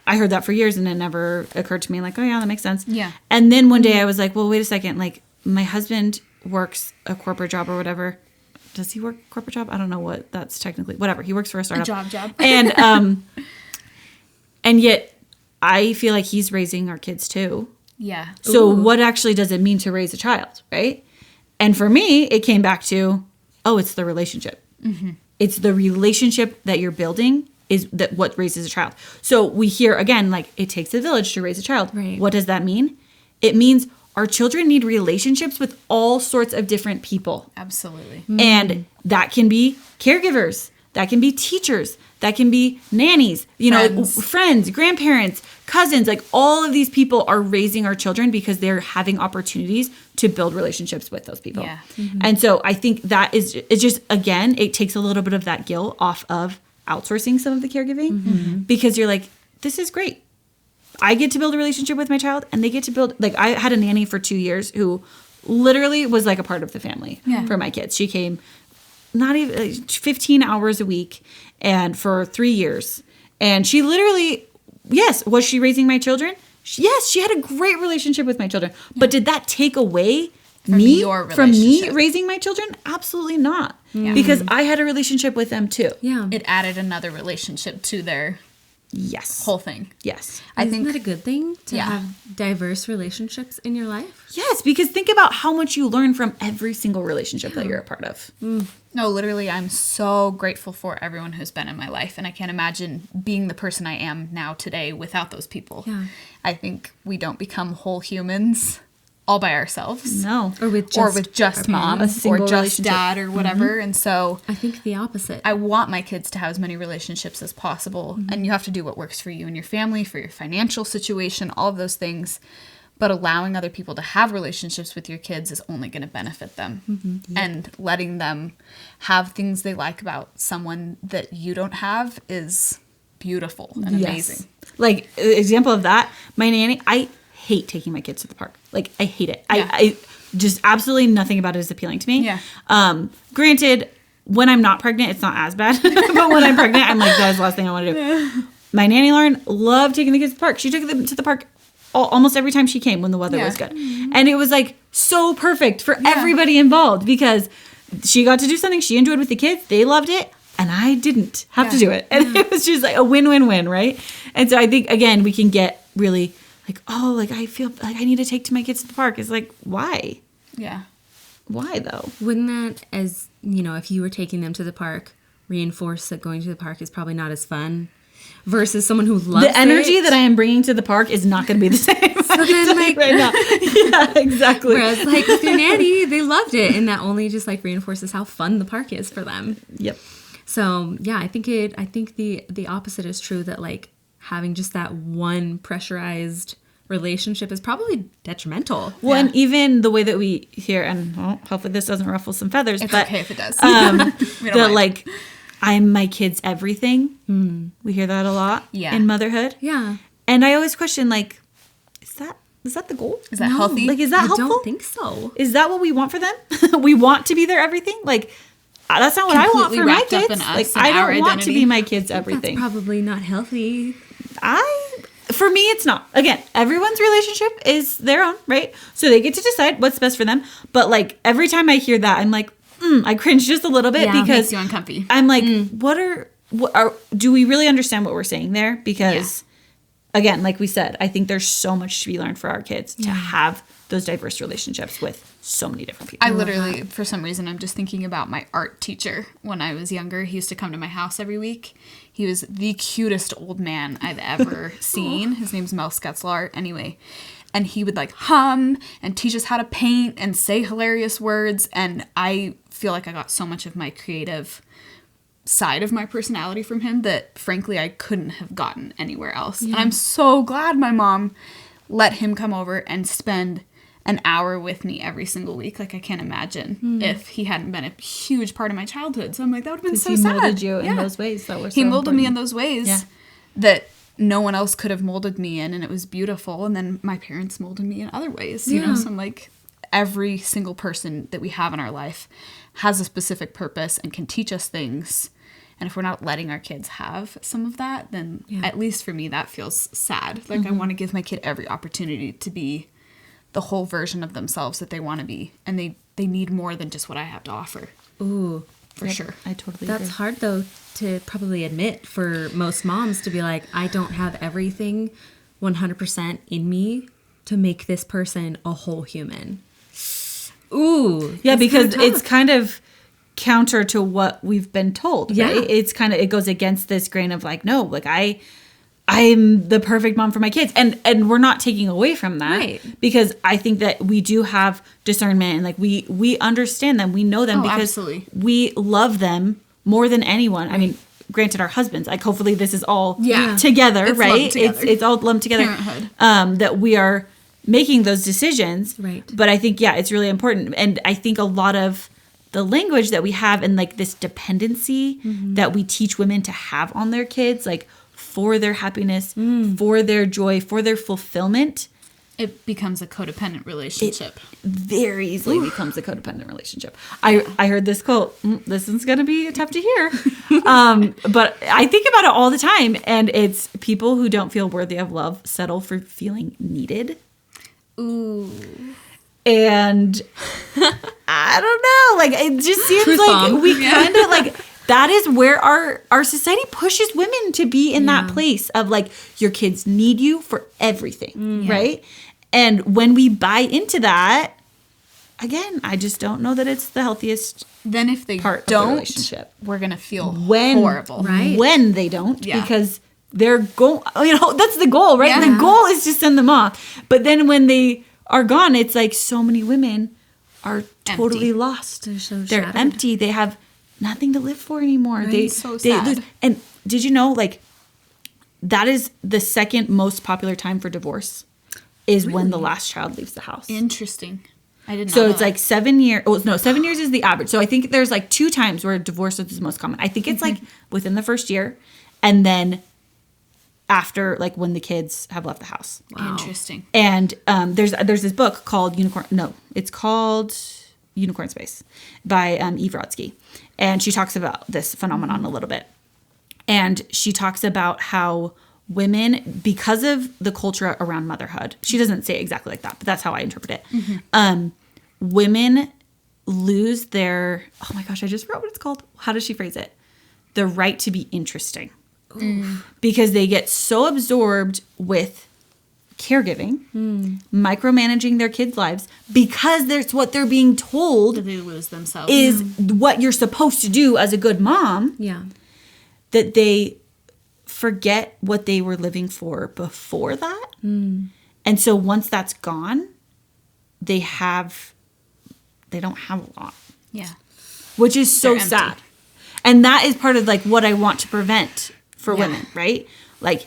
heard that for years and it never occurred to me like, oh yeah, that makes sense. Yeah. And then one day I was like, well, wait a second, like my husband works a corporate job or whatever. Does he work a corporate job? I don't know what that's technically. Whatever. He works for a startup. A job. And yet I feel like he's raising our kids too. Yeah. So what actually does it mean to raise a child, right? And for me, it came back to, oh, it's the relationship. It's the relationship that you're building is that what raises a child. So we hear again, like it takes a village to raise a child. Right. What does that mean? It means our children need relationships with all sorts of different people. Absolutely. And that can be caregivers, that can be teachers, that can be nannies, friends, grandparents, cousins, like all of these people are raising our children because they're having opportunities to build relationships with those people. Yeah. And so I think that it's just, again, it takes a little bit of that guilt off of outsourcing some of the caregiving because you're like, this is great. I get to build a relationship with my child and they get to build, like I had a nanny for 2 years who literally was like a part of the family for my kids. She came not even 15 hours a week and for 3 years. And she literally, yes, was she raising my children? Yes, she had a great relationship with my children. But did that take away from me raising my children? Absolutely not. Yeah. Because I had a relationship with them too. Yeah. It added another relationship to their whole thing. Yes. Isn't that a good thing to have diverse relationships in your life? Yes, because think about how much you learn from every single relationship that you're a part of. No, literally, I'm so grateful for everyone who's been in my life. And I can't imagine being the person I am now today without those people. Yeah. I think we don't become whole humans all by ourselves. No. Or with just mom A or single just dad or whatever. And so I think the opposite. I want my kids to have as many relationships as possible. And you have to do what works for you and your family, for your financial situation, all of those things. But allowing other people to have relationships with your kids is only going to benefit them. And letting them have things they like about someone that you don't have is beautiful and amazing. Like, example of that, my nanny, I hate taking my kids to the park. Like, I hate it. Yeah. I just absolutely nothing about it is appealing to me. Yeah. Granted, when I'm not pregnant, it's not as bad. But when I'm pregnant, I'm like, that is the last thing I want to do. My nanny, Lauren, loved taking the kids to the park. She took them to the park almost every time she came when the weather was good. And it was like so perfect for everybody involved because she got to do something she enjoyed with the kids. They loved it. And I didn't have to do it. And it was just like a win-win-win, right? And so I think, again, we can get really like, oh, like I feel like I need to take my kids to the park. It's like, why? Yeah. Why though? Wouldn't that, as you know, if you were taking them to the park, reinforce that going to the park is probably not as fun versus someone who loves the energy that I am bringing to the park is not going to be the same. So then, like, right now. Yeah, exactly. Whereas, like, with your nanny, they loved it, and that only just like reinforces how fun the park is for them. Yep. So yeah, I think the opposite is true, that like having just that one pressurized relationship is probably detrimental. Well, and even the way that we hear, and well, hopefully this doesn't ruffle some feathers, It's but okay if it does. the like, I'm my kid's everything. We hear that a lot in motherhood. Yeah. And I always question, like, is that the goal? Is that healthy? Like, is that helpful? I don't think so. Is that what we want for them? We want to be their everything? Like, that's not what I want Completely for my wrapped up kids. in us Like, and I our don't want to identity. be my kids' everything. That's probably not healthy. For me, it's not. Again, everyone's relationship is their own, right? So they get to decide what's best for them. But like every time I hear that, I'm like, I cringe just a little bit Makes because you uncomfy. I'm like, what are do we really understand what we're saying there? Because again, like we said, I think there's so much to be learned for our kids to have those diverse relationships with so many different people. I literally, for some reason, I'm just thinking about my art teacher when I was younger. He used to come to my house every week. He was the cutest old man I've ever seen. His name's Mel Sketzlar. Anyway, and he would like hum and teach us how to paint and say hilarious words. And I feel like I got so much of my creative side of my personality from him that frankly I couldn't have gotten anywhere else. And I'm so glad my mom let him come over and spend an hour with me every single week. Like I can't imagine if he hadn't been a huge part of my childhood. So I'm like, that would have been so sad. He molded you in those ways that were so He molded important. me in those ways that no one else could have molded me in, and it was beautiful. And then my parents molded me in other ways, you know? So I'm like, every single person that we have in our life has a specific purpose and can teach us things. And if we're not letting our kids have some of that, then at least for me, that feels sad. Like I want to give my kid every opportunity to be the whole version of themselves that they want to be. And they need more than just what I have to offer. Ooh. For sure. I totally That's agree. hard, though, to probably admit for most moms to be like, I don't have everything 100% in me to make this person a whole human. Ooh. Yeah, because kinda it's kind of counter to what we've been told, right? It's kind of, it goes against this grain of like, no, like I'm the perfect mom for my kids. And we're not taking away from that. Right. Because I think that we do have discernment and like we understand them. We know them because absolutely. we love them more than anyone. I mean, granted our husbands, like hopefully this is all together, It's right? lumped together. It's all lumped together. Parenthood. That we are making those decisions. Right. But I think, it's really important. And I think a lot of the language that we have and like this dependency that we teach women to have on their kids, like for their happiness, for their joy, for their fulfillment, It becomes a codependent relationship. very easily becomes a codependent relationship. I heard this quote. This is going to be tough to hear. But I think about it all the time. And it's people who don't feel worthy of love settle for feeling needed. Ooh. And I don't know. Like, it just seems Truth like bomb. we kind of like, that is where our society pushes women to be in that place of like, your kids need you for everything, right? And when we buy into that, again, I just don't know that it's the healthiest Then if they part of the don't, relationship. we're going to feel When, horrible. Right. When they don't, Yeah. because they're that's the goal, right? Yeah. The goal is to send them off. But then when they are gone, it's like so many women are totally lost. They're so They're shattered. empty. They have nothing to live for anymore. They So they sad. lose. And did you know, like, that is the second most popular time for divorce is when the last child leaves the house. Interesting. I didn't know So it's that. like 7 years. Oh, no, 7 years is the average. So I think there's like 2 times where divorce is the most common. I think it's like within the first year and then after, like, when the kids have left the house. Interesting. And there's this book called it's called Unicorn Space by Eve Rodsky. And she talks about this phenomenon a little bit. And she talks about how women, because of the culture around motherhood, she doesn't say it exactly like that, but that's how I interpret it. Women lose their, oh my gosh, I just forgot what it's called. How does she phrase it? The right to be interesting. Because they get so absorbed with caregiving, micromanaging their kids' lives, because that's what they're being told They lose themselves. is what you're supposed to do as a good mom, Yeah. that they forget what they were living for before that. And so once that's gone, they don't have a lot, Yeah. which is so They're empty. sad. And that is part of like what I want to prevent for women, right? Like,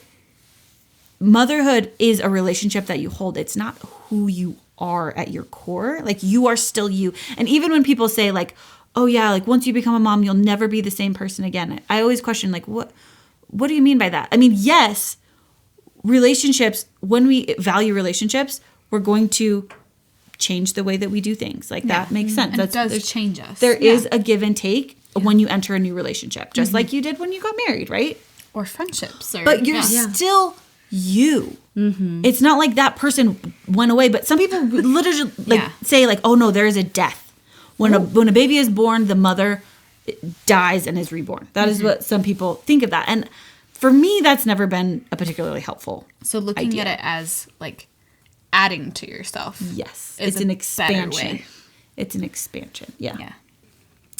motherhood is a relationship that you hold. It's not who you are at your core. Like, you are still you. And even when people say like, oh yeah, like once you become a mom, you'll never be the same person again. I always question like, what do you mean by that? I mean, yes, relationships, when we value relationships, we're going to change the way that we do things. Like, that makes sense. And it does there's- change us. There is a give and take when you enter a new relationship, just like you did when you got married, right? Or friendships. Or, But you're still you. It's not like that person went away. But some people literally like say like, oh no, there is a death. When a baby is born, the mother dies and is reborn. That is what some people think of that. And for me, that's never been a particularly helpful So looking idea. at it as like adding to yourself. Yes. is It's a an better expansion. way. It's an expansion. Yeah. Yeah.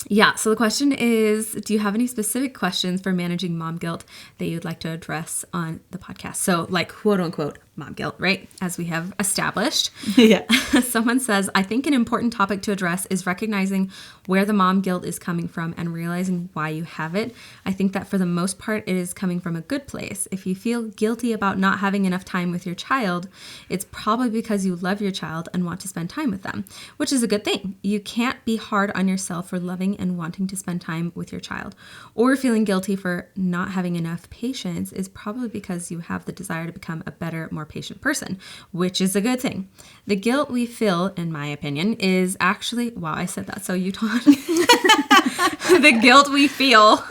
Yeah, so the question is, do you have any specific questions for managing mom guilt that you'd like to address on the podcast? So like quote unquote mom guilt, right? As we have established. Yeah. Someone says, I think an important topic to address is recognizing where the mom guilt is coming from and realizing why you have it. I think that for the most part, it is coming from a good place. If you feel guilty about not having enough time with your child, it's probably because you love your child and want to spend time with them, which is a good thing. You can't be hard on yourself for loving and wanting to spend time with your child. Or feeling guilty for not having enough patience is probably because you have the desire to become a better, more patient person, which is a good thing. The guilt we feel, in my opinion, is actually, wow, I said that so you taught. The guilt we feel.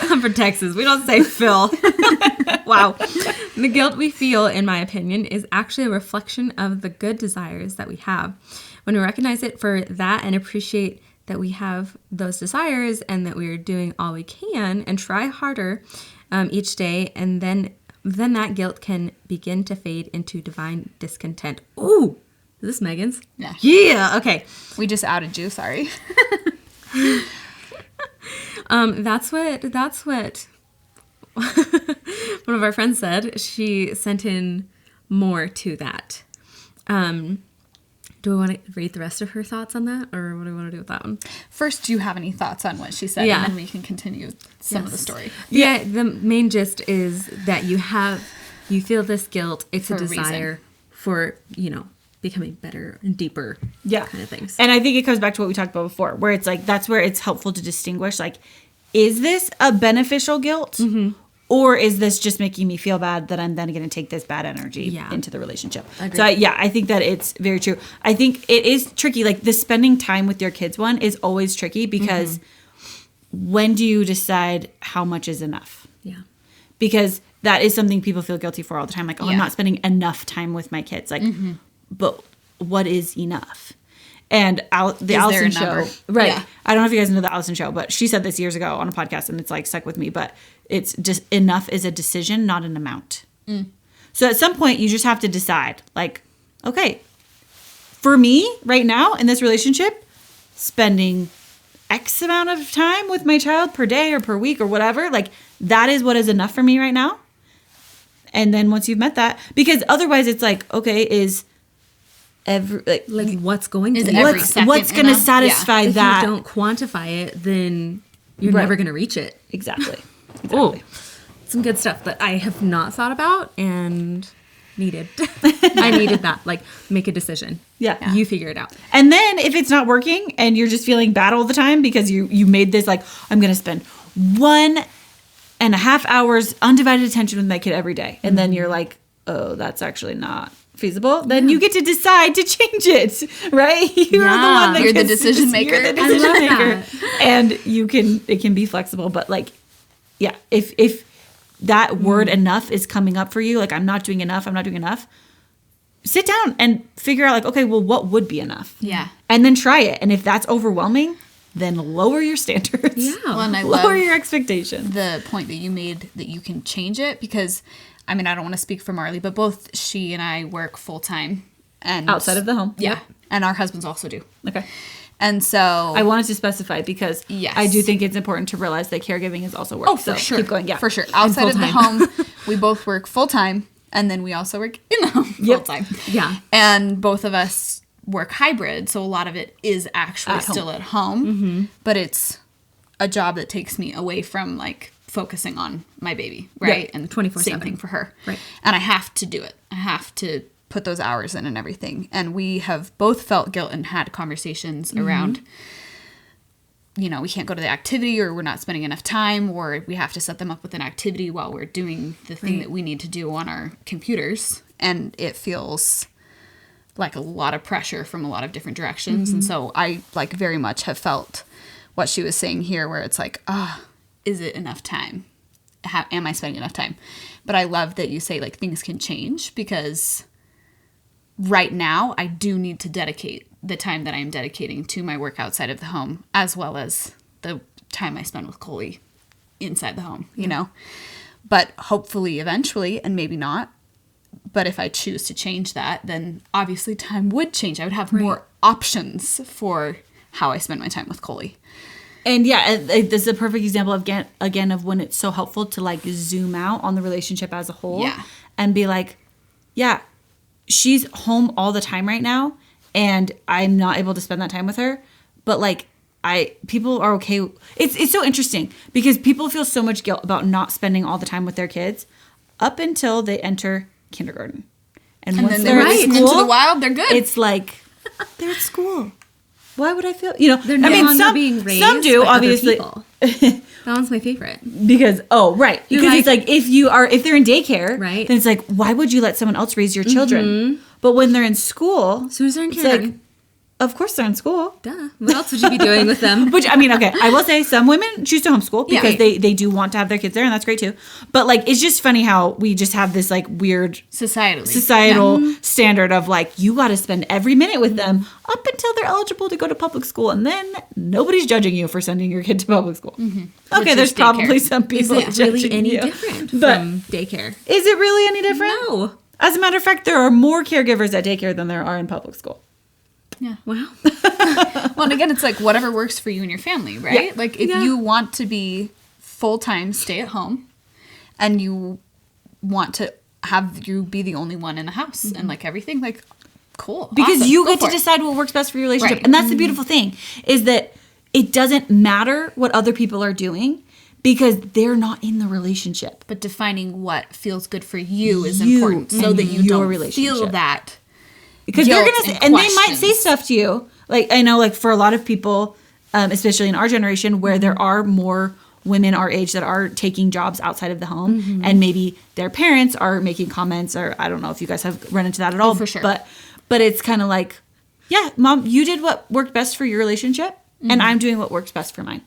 I'm from Texas. We don't say Phil. Wow. The guilt we feel, in my opinion, is actually a reflection of the good desires that we have. When we recognize it for that and appreciate that we have those desires and that we are doing all we can and try harder each day, and then that guilt can begin to fade into divine discontent. Ooh, is this Megan's? Yeah. Yeah. Okay. We just outed you. Sorry. That's what one of our friends said. She sent in more to that. Do we want to read the rest of her thoughts on that, or what do we want to do with that one? First, do you have any thoughts on what she said? Yeah. And then we can continue some of the story. Yeah, the main gist is that you feel this guilt. It's For a a reason. desire for, becoming better and deeper kind of things. And I think it comes back to what we talked about before, where it's like, that's where it's helpful to distinguish, like, is this a beneficial guilt? Or is this just making me feel bad that I'm then going to take this bad energy into the relationship? Agreed. So, I think that it's very true. I think it is tricky. Like, the spending time with your kids one is always tricky because when do you decide how much is enough? Yeah. Because that is something people feel guilty for all the time. Like, I'm Yeah. not spending enough time with my kids. Like, but what is enough? And the there Allison a show, number? right? Yeah. I don't know if you guys know the Allison show, but she said this years ago on a podcast, and it's like stuck with me. But it's just, enough is a decision, not an amount. So at some point, you just have to decide, like, okay, for me right now in this relationship, spending X amount of time with my child per day or per week or whatever, like, that is what is enough for me right now. And then once you've met that, because otherwise it's like, okay, is every Like what's going to Is be every enough? second what's going to enough? satisfy If that? you don't quantify it, then you're Right. never going to reach it. Exactly. Oh, some good stuff that I have not thought about and needed. I needed that. Like, make a decision. Yeah. You figure it out. And then if it's not working and you're just feeling bad all the time because you made this, like, I'm going to spend 1.5 hours undivided attention with my kid every day. And then you're like, oh, that's actually not feasible. Then you get to decide to change it, right? You're the one that You're the gets to decision You're maker. the I decision love maker. that. And it can be flexible, but like, yeah, if that word enough is coming up for you, like, I'm not doing enough, sit down and figure out, like, okay, well, what would be enough? Yeah. And then try it. And if that's overwhelming, then lower your standards. Yeah. Well, and I Lower love your expectations. the point that you made that you can change it, because I mean, I don't want to speak for Marley, but both she and I work full time and Outside of the home. Yeah. And our husbands also do. Okay. And so I wanted to specify because Yes. I do think it's important to realize that caregiving is also work. Oh, for So sure. Keep going. Yeah. For sure. Outside of the full-time. home, we both work full time, and then we also work in the home full time. Yeah. And both of us work hybrid, so a lot of it is actually At home. still at home, but it's a job that takes me away from, like, focusing on my baby, right? And 24/7. Same thing for her. Right. And I have to do it. I have to put those hours in and everything. And we have both felt guilt and had conversations around, you know, we can't go to the activity, or we're not spending enough time, or we have to set them up with an activity while we're doing the thing that we need to do on our computers. And it feels like a lot of pressure from a lot of different directions. And so I, like, very much have felt what she was saying here, where it's like, is it enough time? Am I spending enough time? But I love that you say, like, things can change, because right now I do need to dedicate the time that I'm dedicating to my work outside of the home, as well as the time I spend with Coley inside the home, you know? But hopefully eventually, and maybe not, but if I choose to change that, then obviously time would change. I would have more options for how I spend my time with Coley. And yeah, this is a perfect example again of when it's so helpful to like zoom out on the relationship as a whole and be like, yeah, she's home all the time right now and I'm not able to spend that time with her. But like people are okay. It's so interesting because people feel so much guilt about not spending all the time with their kids up until they enter kindergarten. And once then they're they're in into the wild, they're good. It's like, they're at school. Why would I feel, you know, They're no longer being raised some do, by obviously. other people. That one's my favorite. Because, right. You're Because it's like, if they're in daycare, right, then it's like, why would you let someone else raise your children? But when they're in school, as soon as they're in it's kindergarten, like, of course they're in school. duh. What else would you be doing with them? Which, I mean, okay, I will say some women choose to homeschool because they do want to have their kids there, and that's great too. But like, it's just funny how we just have this like weird societal standard of like, you got to spend every minute with them up until they're eligible to go to public school, and then nobody's judging you for sending your kid to public school. Okay, there's probably some people Is it really judging any you. different But from daycare? is it really any different? No. As a matter of fact, there are more caregivers at daycare than there are in public school. Yeah. Wow. Well, and again, it's like whatever works for you and your family, right? Yeah. Like if you want to be full-time stay at home and you want to have you be the only one in the house and like everything, like cool. Because awesome, you go get to for it. decide what works best for your relationship. Right. And that's the beautiful thing is that it doesn't matter what other people are doing because they're not in the relationship. But defining what feels good for you is important so that you your don't relationship. feel that. Because they're guilt gonna, and and they might say questions. stuff to you. Like I know, like for a lot of people, especially in our generation, where there are more women our age that are taking jobs outside of the home, and maybe their parents are making comments, or I don't know if you guys have run into that at all. for sure. But it's kind of like, yeah, mom, you did what worked best for your relationship, and I'm doing what works best for mine.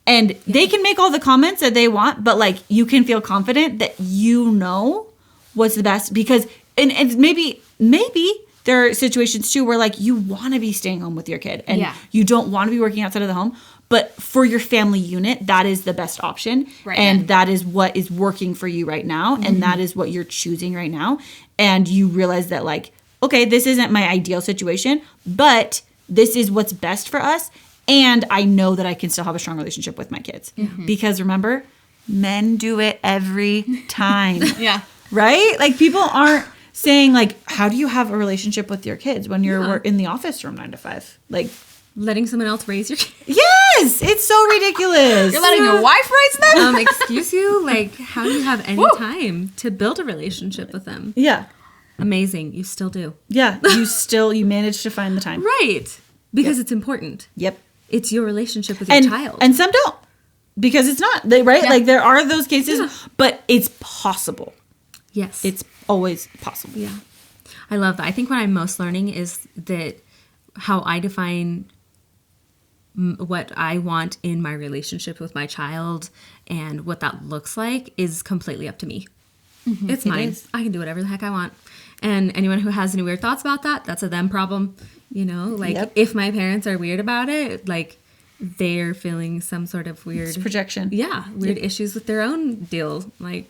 And they can make all the comments that they want, but like you can feel confident that you know what's the best because, and maybe. There are situations too where like you want to be staying home with your kid and you don't want to be working outside of the home, but for your family unit, that is the best option. Right. And that is what is working for you right now. And that is what you're choosing right now. And you realize that like, okay, this isn't my ideal situation, but this is what's best for us. And I know that I can still have a strong relationship with my kids because remember, men do it every time. Right? Like people aren't saying like, how do you have a relationship with your kids when you're in the office from 9 to 5? Like letting someone else raise your kids. Yes, it's so ridiculous. You're letting your wife raise them? Excuse you? Like, how do you have any time to build a relationship with them? Yeah. Amazing. You still do. Yeah. You manage to find the time. Right. Because it's important. Yep. It's your relationship with your child. And some don't. Because it's not. Right? Yeah. Like there are those cases, but it's possible. Yes. It's always possible. Yeah. I love that. I think what I'm most learning is that how I define what I want in my relationship with my child and what that looks like is completely up to me. It's mine. I can do whatever the heck I want. And anyone who has any weird thoughts about that, that's a them problem. You know, like if my parents are weird about it, like they're feeling some sort of weird it's projection. Yeah, weird issues with their own deal. Like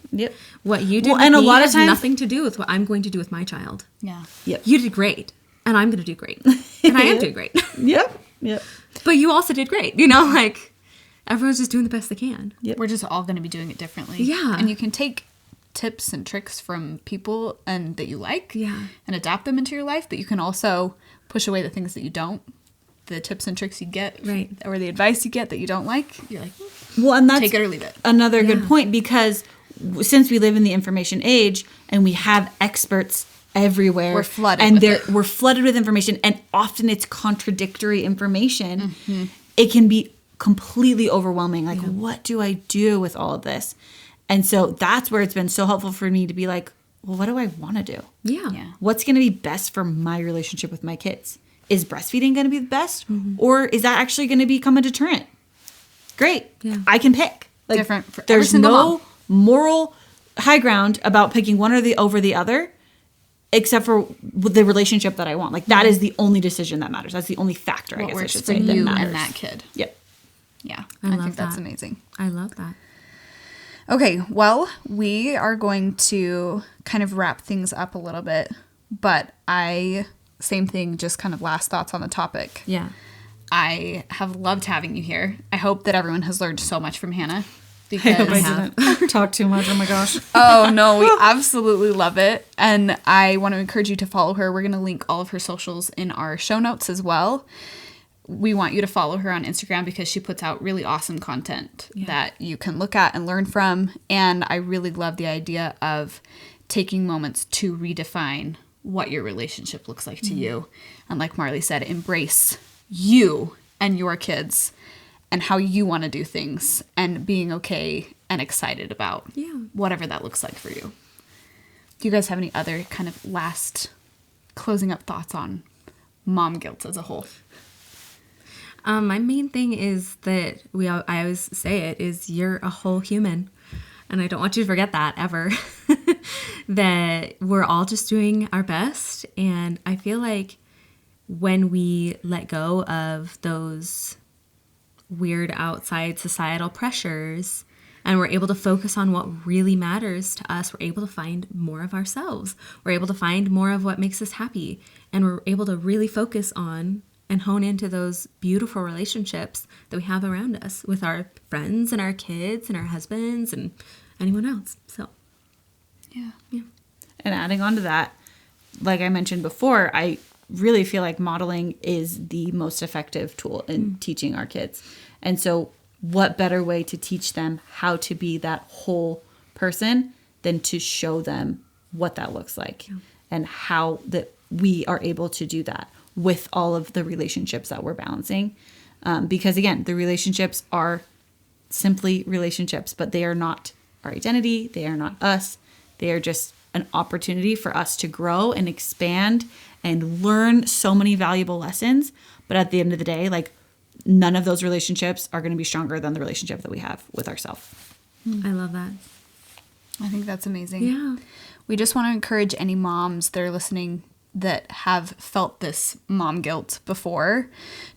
what you did well, with and me a lot has of times, nothing to do with what I'm going to do with my child. Yeah. Yep. You did great, and I'm going to do great, and I am doing great. Yep. But you also did great. You know, like everyone's just doing the best they can. Yep. We're just all going to be doing it differently. Yeah. And you can take tips and tricks from people and that you like and adapt them into your life, but you can also push away the things that you don't. The tips and tricks you get or the advice you get that you don't like, you're like, well, and that's take it or leave it. Another good point because since we live in the information age and we have experts everywhere, we're flooded we're flooded with information, and often it's contradictory information. It can be completely overwhelming. Like, what do I do with all of this? And so that's where it's been so helpful for me to be like, well, what do I want to do? Yeah. What's going to be best for my relationship with my kids? Is breastfeeding going to be the best? Or is that actually going to become a deterrent? Great. Yeah. I can pick. Like, different for there's every single no mom. moral high ground about picking one over the other, except for the relationship that I want. Like that is the only decision that matters. That's the only factor, I guess I should say, that matters. And that kid. Yep. Yeah, I I love think that's that. amazing. I love that. Okay, well, we are going to kind of wrap things up a little bit, but same thing, just kind of last thoughts on the topic. Yeah. I have loved having you here. I hope that everyone has learned so much from Hannah. I hope Because I didn't talk too much. Oh my gosh. oh no, we absolutely love it. And I want to encourage you to follow her. We're going to link all of her socials in our show notes as well. We want you to follow her on Instagram because she puts out really awesome content that you can look at and learn from. And I really love the idea of taking moments to redefine what your relationship looks like to you. And like Marley said, embrace you and your kids and how you want to do things and being okay and excited about whatever that looks like for you. Do you guys have any other kind of last closing up thoughts on mom guilt as a whole? My main thing is that I always say it is you're a whole human. And I don't want you to forget that ever. That we're all just doing our best. And I feel like when we let go of those weird outside societal pressures and we're able to focus on what really matters to us, we're able to find more of ourselves. We're able to find more of what makes us happy. And we're able to really focus on and hone into those beautiful relationships that we have around us with our friends and our kids and our husbands and anyone else. So, Yeah. And adding on to that, like I mentioned before, I really feel like modeling is the most effective tool in teaching our kids. And so what better way to teach them how to be that whole person than to show them what that looks like and how that we are able to do that with all of the relationships that we're balancing. Because again, the relationships are simply relationships, but they are not our identity. They are not us. They are just an opportunity for us to grow and expand and learn so many valuable lessons. But at the end of the day, like none of those relationships are going to be stronger than the relationship that we have with ourselves. I love that. I think that's amazing. Yeah. We just want to encourage any moms that are listening that have felt this mom guilt before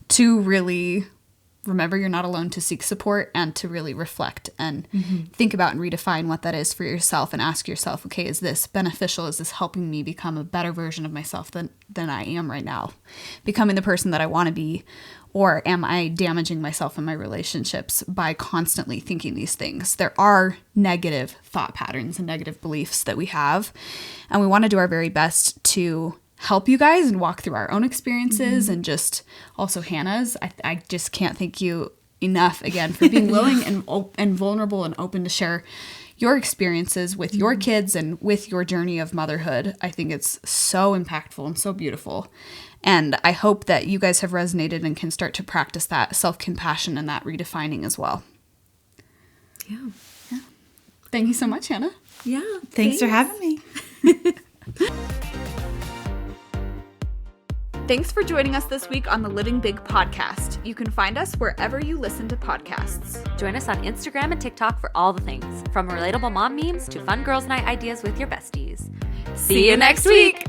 to really remember you're not alone, to seek support and to really reflect and think about and redefine what that is for yourself and ask yourself, okay, is this beneficial? Is this helping me become a better version of myself than I am right now? Becoming the person that I want to be? Or am I damaging myself in my relationships by constantly thinking these things? There are negative thought patterns and negative beliefs that we have, and we want to do our very best to help you guys and walk through our own experiences and just also Hannah's. I just can't thank you enough again for being willing and vulnerable and open to share your experiences with your kids and with your journey of motherhood. I think it's so impactful and so beautiful. And I hope that you guys have resonated and can start to practice that self-compassion and that redefining as well. Yeah. Thank you so much, Hannah. Yeah. Thanks for having me. Thanks for joining us this week on the Living Big podcast. You can find us wherever you listen to podcasts. Join us on Instagram and TikTok for all the things, from relatable mom memes to fun girls' night ideas with your besties. See you next week!